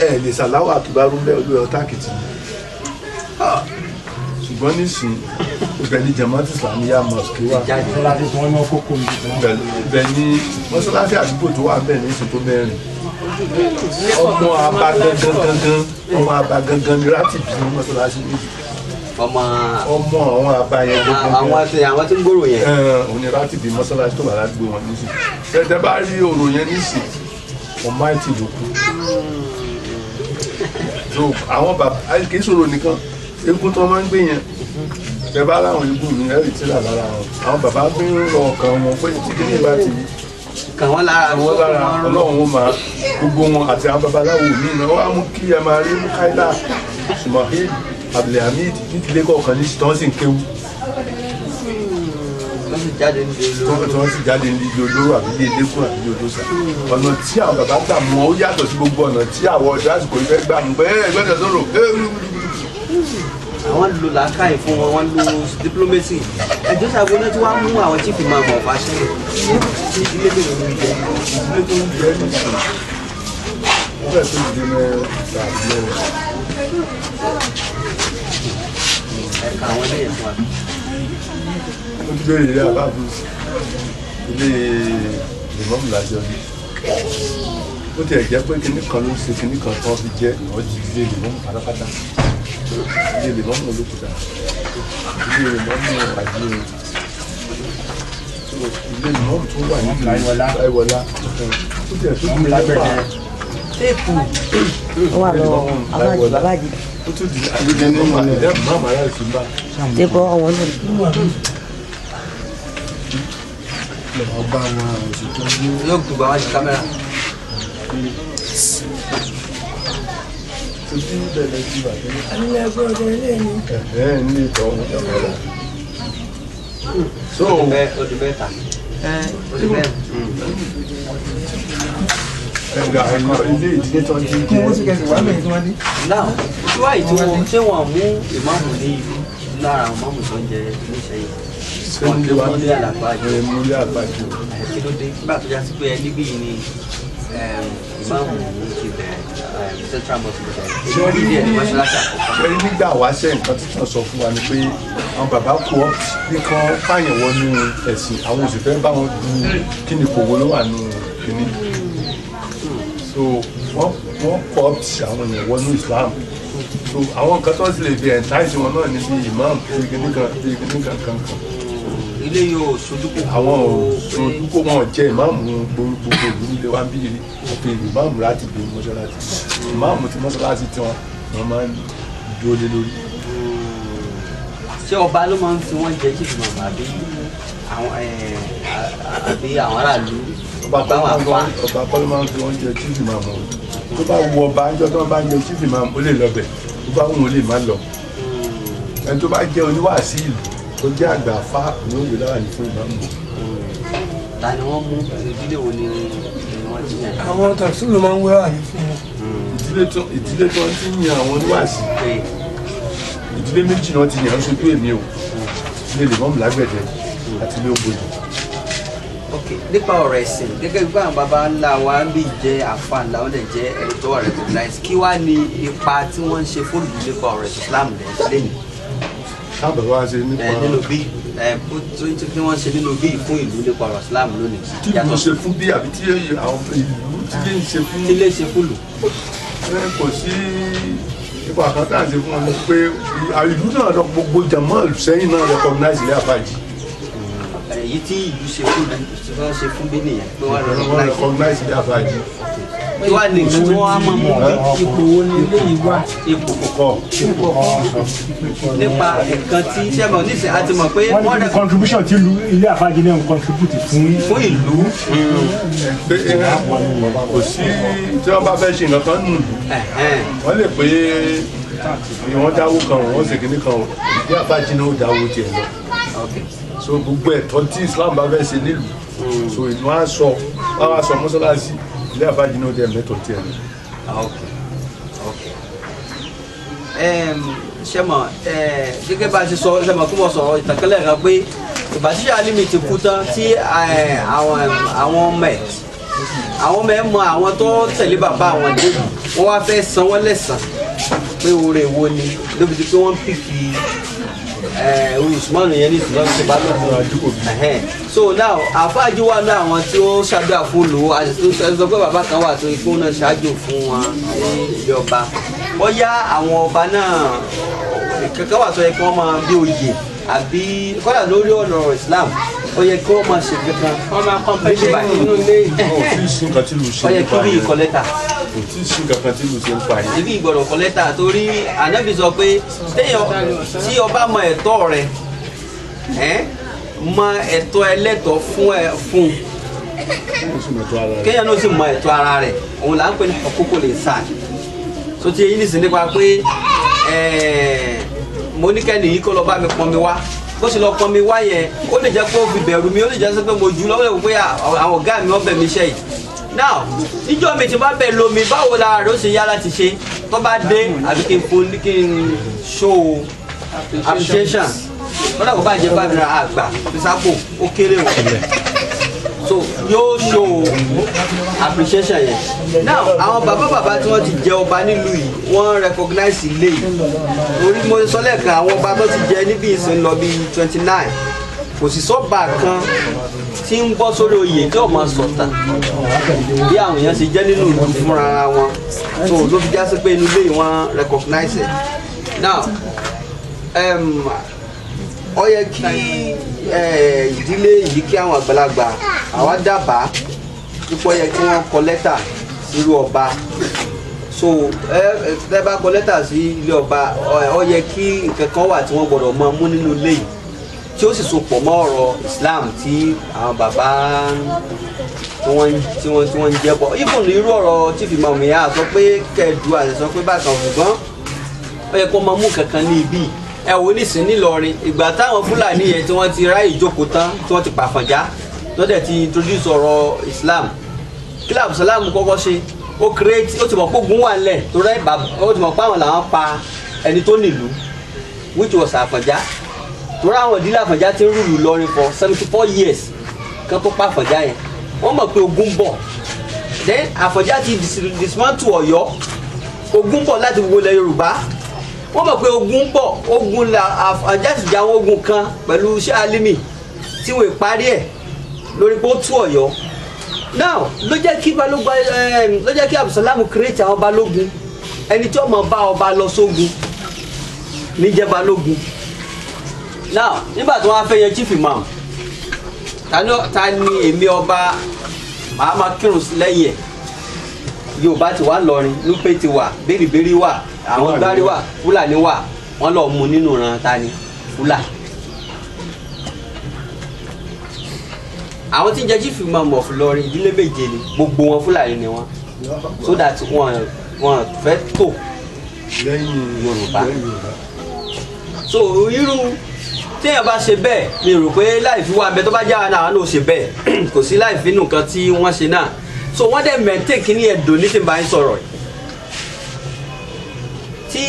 ẹ lè ṣàláwà àkìbárú lórí ọ̀tá kìtì ṣùgbọ́n nísìn ibẹ̀ ni Jamaat Islamiyya mosque wà ibẹ̀ ni mọ́sálásí àdúgbò tó wà bẹ́ẹ̀ ní ìsìn tó mẹ́rin ọmọ àbá gangan ní láti bí mọ́sálásí méjì ọmọ àwọn àbá yẹn àwọn tí ń gbòòrò yẹn òun ni láti bí mọ́sálásí tó wà ládùúgbò wọn nísìn tẹ́tẹ́ bá rí òrò yẹn nísìn ọmọ àìtì ló kù so àwọn bàbá kì í sọ̀rọ̀ nìkan eégún tó máa ń gbé yẹn bẹ́ẹ̀ bá láwọn eégún mi ẹ̀rì tí là lára wọn àwọn bàbá gbé ń rọ ọkàn wọn pé tí kí ní ìbá ti kàn wọ́n lára ọlọ́run ó máa gbogbo wọn àti àwọn babaláwo mi náà wọ́n á mú kí ẹ máa rí Mukaila Ismail Abdulhamid nídìílé kọ̀ọ̀kan ní tí wọ́n sì ń kéwú tí wọ́n sì jáde ní ilé olóró àbí ilé elékùn àbí ilé olóṣà ọ̀nà tí àwọn bàbá gbà mọ́ ó yàtọ̀ sí gbogbo ọ̀nà tí àwọn ọ̀dọ́ àsìkò ìfẹ́ gbà mú pé ẹgbẹ́sẹ̀ sọ̀rọ̀ àwọn lo làákàyè fún wọn wọn lo diplomacy ẹjọ́ sàgbó náà tí wọ́n mú àwọn chief imam of àṣẹ ilé mélòó ló ń jẹ ilé tó ń jẹ ní ìsìn wọ́n fẹ́ tó ìdí mẹ́ta àbí mẹ́rin ẹ̀ka àwọn eléyìí fún wa. ó ti bẹ̀rẹ̀ ilé àbábù ilé ìmọ̀mù láti ọdún ó ti ẹ̀ jẹ́ pé kinní kan ló ń ṣe kinní kan tó fi jẹ́ ìwọ́jì ilé ìmọ̀mù pátápátá ilé ìmọ̀mù olókùúta ilé ìmọ̀mù àjíire ilé ìmọ̀mù tó wà ní Láìwọlá ó ti ẹ̀ tó di lágbẹ̀dẹ téèpù ó wà lọ́wọ́ abájí ó tún di àgbègbè ní ìmọ̀lẹ́ mọ́mù ará ìsúnbà débọ̀ ọ̀wọ́n náà. ọba wọn òṣìṣẹ́ yóò gbogbo àwọn ti kámẹ́rà. ojú bẹ̀rẹ̀ sí bàtẹ́ alẹ́ ẹgbẹ́ ọjọ́ ilé mi. ní ìtọ́ ọ̀hún ìjọba so ọdún mẹ́ta ọdún mẹ́ta. ẹgbẹ́ ilé ìdílé tó ń dín jẹ́ náà tí wàá ìtú wọn ṣé wọn mú ìmáàmù ní ìlú lára àwọn máàmù tó ń jẹ níṣẹ́yìn wọn lè mú ní àlàgbájọ múlé àgbájọ kí ló dé nígbà tó já sí pé ẹni bí ni ìmáàmù ti bẹ̀rẹ̀ central mosque bẹ̀rẹ̀ èyí wọ́n ní ilé mọ́ṣáláṣí àkọ́kọ́. ẹni nígbà wáṣẹ́ nǹkan títàn sọ fún wa ni pé àwọn bàbá kú ọ nìkan pààyàn wọnú ẹ̀sìn àwọn òṣìfẹ́ bá wọn du kí ni kòwó ló wà nù kíní so wọ́n kọ́ àwọn èèyàn wọnú Islam so àwọn nǹkan tó ń sì lè fi ẹ̀ńtáìsì wọn náà ní bíi imam bíi kíní kan ilé yóò sojúkò àwọn sojúkò wọn jẹ ìmáàmù gbogbo ìlú nílé wa ń bí rí òfin ìmáàmù láti bí mọ́ṣáláṣí ìmáàmù ti mọ́ṣáláṣí tí wọ́n máa ń dúró lé lórí. ṣé ọba ló máa ń fi wọ́n jẹ chief imam àbí àwọn aráàlú ọba kọ́ ló máa ń fi wọ́n jẹ chief imam tó bá wù ọba ń jọ tó bá ń jẹ chief imam ó lè lọ bẹ̀ tó bá wù ú lè má lọ ẹni tó bá jẹ́ oníwàásí ìlú tó jẹ́ àgbà afá ní òye lára ní fún ìmáàmù. ta ni wọ́n mú ìdílé wo ni wọ́n ti yàn. àwọn tàṣílù máa ń wẹ́rà ní fún wọn. ìdílé tó ń ti yan àwọn oníwàásí ìdílé méjì náà ti yàn án sójú èmi o ilé ìmáàmù lágbẹ̀dẹ àti ilé ògbóni. ok nípa ọ̀rọ̀ ẹ̀sìn gẹ́gẹ́ bí àwọn baba ńlá wa ń bí jẹ́ àfa ńlá wọn lè jẹ́ ẹni tó wà recognize kí wàá ní ipa tí wọ́n ń ṣe fóònù nípa ọ̀rọ̀ ẹ̀sìn Islam lẹ́yìn. sábà wá ṣe nípa nínú bí tí wọ́n ṣe nínú bí fún ìlú nípa ọ̀rọ̀ Islam lónìí. tí ìlú ṣe fún bí àbí tí àwọn ìlú tí lè ṣe fún. tí lè ṣe fúlù. kò sí ipa kan tá à ń ṣe fún wọn pé ìlú náà lọ gbogbo jàmọ́ sẹ́yìn náà recognize Ile Alfa Hajji. èyí tí ìlú ṣe fúlù tí wọ́n ṣe fún bí nìyẹn pé wọ́n recognize Ile Alfa Hajji. tí wàá ní tí wọ́n á mọ̀ mọ́ bí ipò wo ni ilé yìí wà. ipò kọ̀kọ̀ nípa nǹkan tí sẹ́mọ̀ nísìnyí a ti mọ̀ pé wọ́n ní contribution tí Ile Alfa Hajji náà ń contribute fún ìlú. kò sí tí wọ́n bá fẹ́ ṣe nǹkan kan nù wọ́n lè pé wọ́n dáwó kan wọ́n ṣe kìíní kan Ile Alfa Hajji náà ó dáwó tiẹ̀ lọ so gbogbo ẹ̀tọ́ tí Islam bá fẹ́ ṣe nílùú so ìlú á sọ wọ́n á sọ mọ́sálásí Ile Alfa Hajji náà ó dẹ̀ mẹ́tọ̀ tiẹ̀ lọ. sẹ́mọ̀ gẹ́gẹ́ bá a ti sọ sẹ́mọ̀ kí wọ́n sọ̀rọ̀ ìtànkálẹ̀ kan pé ìgbà tí Sheikh Alimi ti kú tán tí àwọn ọmọ ẹ̀ àwọn mẹ́mọ àwọn tó tẹ̀lé bàbá àwọn dé wọ́n wá fẹ́ san wọ́n lẹ́san pé oore wo ni lóbi tí pé wọ́n pìkì Usman yẹn ní ìsúná tó bá lọ́dún Ajikobi. So now Alfa Hajji wà ní àwọn tí ó ṣàdúrà fún lò ó sọ pé bàbá kan wà tó ikú náà ṣáájú fún wọn ní ilé ọba bóyá àwọn ọba náà kankan wà tó yẹ kí wọ́n máa bí oyè àbí kọ́dà lórí ọ̀nà Islam ó yẹ kí wọ́n máa ṣe kankan wọ́n máa kọ́ńpẹ́ṣẹ́ nínú ilé ó yẹ kí bí ìkọ́ lẹ́tà kò tí ì sí kankan tí mo ṣe ń pa yìí. ibi ìgbọ̀dọ̀ kọ́ lẹ́tà torí ànábì sọ pé tí ọba mọ ẹ̀tọ́ rẹ̀ mọ ẹ̀tọ́ ẹlẹ́tọ̀ fún kéèyàn náà sì mọ ẹ̀tọ́ ara rẹ̀ òun là ń pè ní huququl insan so ti yín nìsín nípa pé mo ní kẹ́ni yìí kó lọ bá mi pọn mi wá bó ṣe lọ pọn mi wá yẹn ó lè jẹ́ pé ó fi bẹ̀rù mi ó lè jẹ́ pé mo jù lọ́wọ́ pé àwọn ọ̀gá mi wọ́n bẹ̀ mí ṣẹ́ yìí now níjọ́ mi ti bá bẹ̀ lómi báwo la rẹ̀ ó ṣe yá láti ṣe tó bá dé àbí kí n show appreciation lọ́dà kó bá jẹ́ 5 naira àgbà fisapo ó kéré o so yóò show appreciation yẹn now àwọn bàbá tí wọ́n ti jẹ ọba nílùú yìí wọ́n recognize ilé yìí orí mo sọ lẹ́ẹ̀kan àwọn ọba tó ti jẹ níbi ìsìn lọ bí 29 kò sì sọ́ba kan tí ń bọ́ sórí oyè tí ó máa sọ̀tàn bí àwọn èèyàn ṣe jẹ́ nínú ìlú fúnra wọn so ló fi já sí pé inú ilé wọn recognize it now ó yẹ kí ìdílé yìí kí àwọn àgbàlagbà àwa dábàá púpọ̀ yẹ kí wọ́n kọ lẹ́tà sírú ọba so ẹ bá kọ lẹ́tà sí ilé ọba ó yẹ kí nǹkan kan wà tí wọ́n gbọ́dọ̀ máa mú nínú ilé yìí tí ó sì so pọ̀ mọ́ ọ̀rọ̀ Islam tí àwọn bàbá tí wọ́n ń jẹ́ bọ̀ even irú ọ̀rọ̀ tí fìmọ̀ mi yá sọ pé kẹ́ẹ̀dù àti sọ pé bákan ṣùgbọ́n ó yẹ kó máa mú kankan ní ibi ẹ wo nísìn nílọrin ìgbà táwọn Fúlàní yẹn tí wọ́n ti ráyè jókòó tán tí wọ́n ti pàfànjá lọ́dẹ̀ ti introduce ọ̀rọ̀ Islam kí làbù sàlámù kọ́kọ́ ṣe ó create ó ti mọ̀ pé ogun wà nílẹ̀ tó rẹ́ ó ti mọ̀ pé àwọn làwọn pa ẹni tó nílùú which was Àfọ̀njá torí àwọn ìdílé Àfọ̀njá ti ń rúlù Ìlọrin for 74 years kan tó pa Àfọ̀njá yẹn wọ́n mọ̀ pé ogun bọ̀ then Àfọ̀njá ti dismantle Ọ̀yọ́ ogun bọ̀ láti gbogbo ilẹ̀ Yorùbá wọ́n mọ̀ pé ogun bọ̀ ogun la Àfọ̀njá ti jà àwọn ogun kan pẹ̀lú Sheikh Alimi tí wọ́n parí ẹ̀ lórí pé ó tú Ọ̀yọ́ now ló jẹ́ kí Balógun ló jẹ́ kí Abdulsalam create àwọn Balógun ẹni tí ó mọ̀ bá ọba lọ sógun níjẹ́ Balógun now nígbà tí wọ́n á fẹ́ yan chief imam ta ni èmi ọba màá máa kírun lẹ́yìn ẹ̀ Yorùbá ti wà lọrin Núpé ti wà Bẹ́rìbẹ́rì wà àwọn Gbárí wà Fúlàní wà wọ́n lọ mú nínú ran ta ni Fúlàní àwọn tí ń jẹ́ chief imam of Ìlọrin ìdílé méje ni gbogbo wọn Fúlàní ni wọn so that wọn fẹ́ tó lẹ́yìn Yorùbá so irú téèyàn bá ṣe bẹ́ẹ̀ mi rò pé láìfi wà bẹ́ẹ̀ tó bá jáwa náà ló ṣe bẹ́ẹ̀ kò sí láìfi nù kan tí wọ́n ṣe náà so wọ́n dẹ̀ maintain kí ní ẹ̀dùn ní tí n bá ń sọ̀rọ̀ tí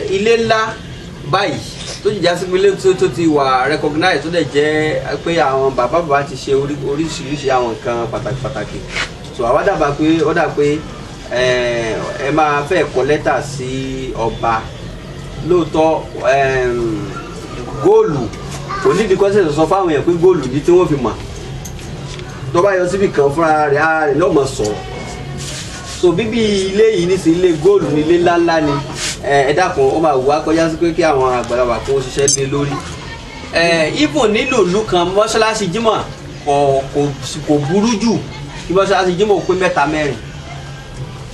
ilé ńlá báyìí tó jìjà sí ilé tó ti wà recognize tó dẹ̀ jẹ́ pé àwọn bàbá ti ṣe oríṣiríṣi àwọn nǹkan pàtàkì so àwa dábàá pé ó dà pé ẹ máa fẹ́ kọ lẹ́tà sí ọba lóòótọ́ góòlù onídìí kọ́sẹ̀ sọ fáwọn èèyàn pé góòlù ní tí wọ́n fi mọ̀ tó bá yọ síbi kan fúnra rẹ̀ ara rẹ̀ lọ́mọ sọ̀rọ̀ so bíbí ilé yìí ní sí ilé góòlù ní ilé ńláńlá ni ẹ dákun ó máa wù wá kọjá sí pé kí àwọn àgbàlagbà kó ṣiṣẹ́ lé lórí even nílò ìlú kan mọ́ṣáláṣí jímọ̀ kò burú jù kí mọ́ṣáláṣí jímọ̀ pé 3 4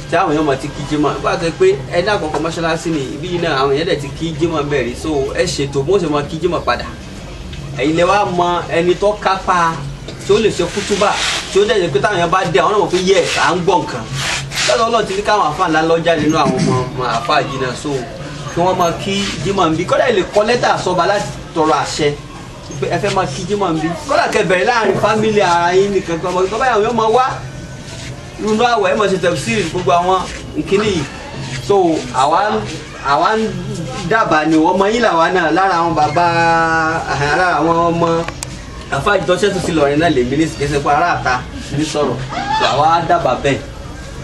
tí àwọn èèyàn mọ̀ ti kí jímọ̀ nígbà tó pé ẹni àkọ́kọ́ mọ́ṣáláṣí ni ibi yìí náà àwọn èèyàn dẹ̀ ti kí jímọ̀ bẹ̀rẹ̀ so ẹ ṣètò bó ṣe mọ kí jímọ̀ padà ẹ̀yin lẹ wá mọ ẹni tó kápá tí ó lè ṣe kútúbà tí ó dẹ̀ yẹ pé táwọn èèyàn bá dé àwọn náà mọ̀ pé yẹ à ń gbọ́ nǹkan lọ́dọ̀ Ọlọ́run ti ní káwọn àfáà ńlá lọ́jà nínú àwọn ọmọ àfáà Hajji náà so kí wọ́n máa kí jímọ̀ ń bí kọ́dà lè kọ lẹ́tà sọba láti tọrọ àṣẹ pé ẹ fẹ́ máa kí jímọ̀ ń bí kọ́dà kẹbẹ̀rẹ̀ láàrin fámílì ara yín nìkan kan mọ̀ báyà wọ́n máa wá nínú àwẹ̀ ẹ̀ máa ṣe tafsir gbogbo àwọn ìkíní yìí so àwa ń dábàá ni ọmọ yín làwa náà lára àwọn bàbá lára àwọn ọmọ Alfa Hajji tó ṣètò sí Ilorin náà lè mí ní kẹsẹ̀ fún aráàta ní sọ̀rọ̀ so àwa dábàá bẹ́ẹ̀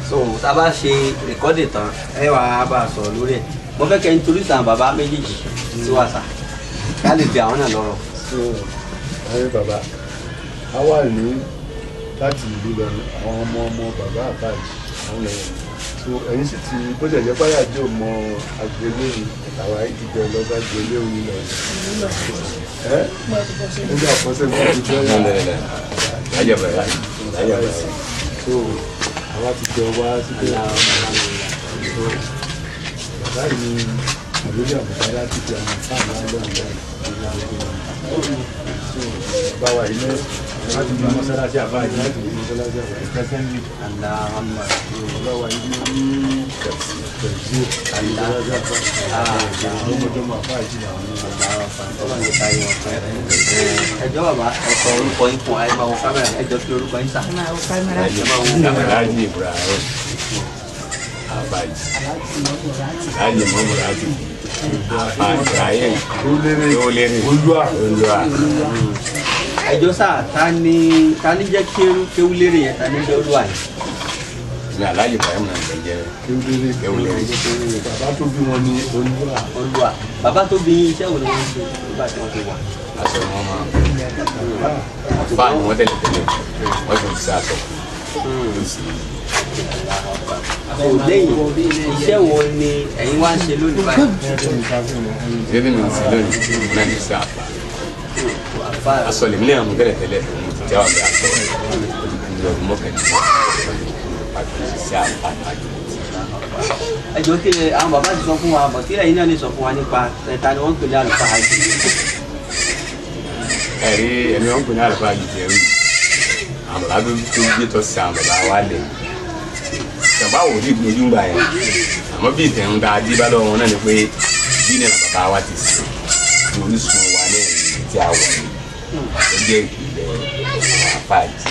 so tá a bá ṣe rẹ̀kọ́dì tán ẹ wàá bá a sọ̀rọ̀ lórí ẹ̀ mo fẹ́ kẹ́ introduce àwọn bàbá méjèèjì sí wàsà ká lè fi àwọn náà lọ́rọ̀. so ayé bàbá a wà ní láti ìlú Ìlọrin àwọn ọmọ bàbá Alfa Hajji àwọn lẹ́yìn so ẹ̀yin sì ti bó ṣe jẹ́ báyà jẹ́ ọmọ àgbélé àwọn ìdíje ọlọ́gbà àgbélé òun lọ́wọ́ nígbà àkọsẹ́ mi ti bẹ́ẹ̀ so àwa ti jọ wá síbẹ̀ so bàbá yìí ni àbúrò àbùkà láti fi àwọn fáàmù lọ́wọ́ so bàbá wa yìí náà láti fi mọ́sálásí àbáyé láti fi mọ́sálásí àbáyé pẹ́sẹ́ńtì bàbá wa yìí ní tẹ̀sí ọmọdéwọ̀n Alfa Hajji ẹjọ́ bàbá ẹ̀kọ́ orúkọ yín fún ẹ máa wọ kámẹ́rà ẹjọ́ kí orúkọ yín sà. Alhaji Ibrahim Alfa Hajji Alhaji Muhammad Ibrahim Ilorin Olúwa. ẹjọ́ sà ta ni jẹ́ kéwúlérè yẹn ta ni jẹ́ Olúwa yẹn. Ní Alhaji Ibrahim náà ń jẹ́ Ilorin. bàbá tó bí wọn ní Olúwa bàbá tó bí iṣẹ́ wo ni wọ́n ṣe nígbà tí wọ́n ti wà. Aṣọ wọn máa fa ni wọ́n tẹ̀lé wọ́n ti ṣe aṣọ. lẹ́yìn iṣẹ́ wo ni ẹ̀yin wá ń ṣe lónìí báyìí. Ṣé bí mi ń sin lónìí náà ní sí àpá. Aṣọ lèmi lè mú tẹ́lẹ̀ tẹ́lẹ̀ fún mi ti jẹ́ ọ̀gá aṣọ ní ọdún mọ́kànlá àti sí àpá. ẹjọ́ kí àwọn bàbá ti sọ fún wa bọ̀ tí ẹ̀yin náà lè sọ fún wa nípa ẹ̀ta ni wọ́n ń pè ní Alfa Hajji. Ẹ̀rí ẹ̀mí wọn ń pè ní Alfa Hajji ẹ̀rí àwọn bàbá tó gbé tọ́ sí àwọn bàbá wa lẹ̀ bàbá wò ní ìgbójú ń gbà yẹn àmọ́ bí ìtẹ̀hún tá a dé bá lọ́wọ́ wọn náà ni pé bí ní bàbá wa ti sìn ní orísun wa náà tí a wọ̀ ní ó jẹ́ ìpìlẹ̀ Alfa Hajji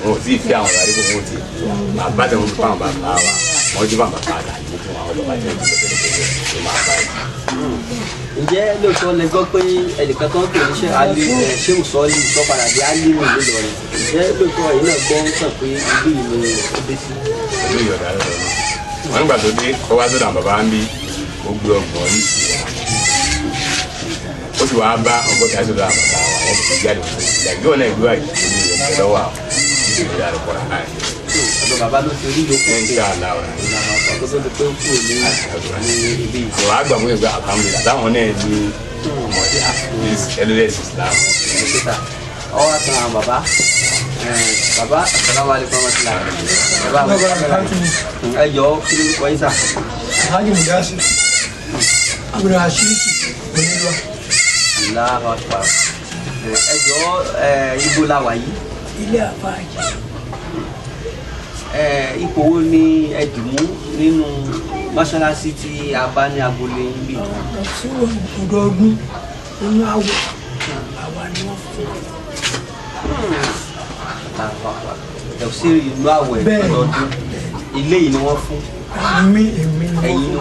wọn ò tí ì fi àwọn ọ̀rọ̀ àdúgbò wọn ti máa bá tẹ̀wọ́n fún àwọn bàbá wa wọ́n jẹ́ bàbá padà ní fún àwọn ọlọ́pàá jẹ́ ìpìlẹ̀ tó máa bá yìí. ǹjẹ́ lóòótọ́ lẹ gbọ́ pé ẹnìkan tó ń pè ní Sheikh Sọ́ọ́lì tó padà dé Alimi Ìlọrin ǹjẹ́ lóòótọ́ ẹ̀yin náà gbọ́ ń sàn pé ibi ìlú ni ó dé sí. ìlú ìyọ̀dà lọ́dọ̀ náà wọ́n nígbà tó dé kọ́ wá sọ́dọ̀ àwọn bàbá ń bí ó gbé ọgbọ̀n ní ìsìn ó sì wáá bá ọgọ́ta sọ́dọ̀ àwọn bàbá wa wọ́n ti jáde wọ́n ti jáde yóò náà ìlú àyè ní ìrẹsẹ̀ lọ́wọ́ àwọn ìṣẹ̀lẹ̀ àlùkò rà náà. ọ̀dọ̀ bàbá ló ti rí yòókù ẹ̀ ń ṣe àlàó rẹ̀. tó tó di pé ó kúrò ní ibi ìsìn. ìwà àgbà fún ìgbà àkàmùlẹ̀ àtàwọn náà ní ọmọdé ẹlẹ́sìn Islam. ọwọ́ àtàn àwọn bàbá assalamu alaikum warahmatullahi bàbá ẹ jọ kí ló kọ́ yín sà. Alhaji Mudasi Abdulrahim Onílùwà. Allahu Akbar. ẹ jọ ibo la wà yìí. Ile Alfa Hajji. ipò wo ni ẹ dì mú nínú mọ́ṣáláṣí tí a bá ní agboolé yín bí. ọdọọdún nínú àwẹ̀ àwa ni wọ́n fún ẹ̀ sí inú àwẹ̀ ọdọọdún ilé yìí ni wọ́n fún. èmi ẹ̀yin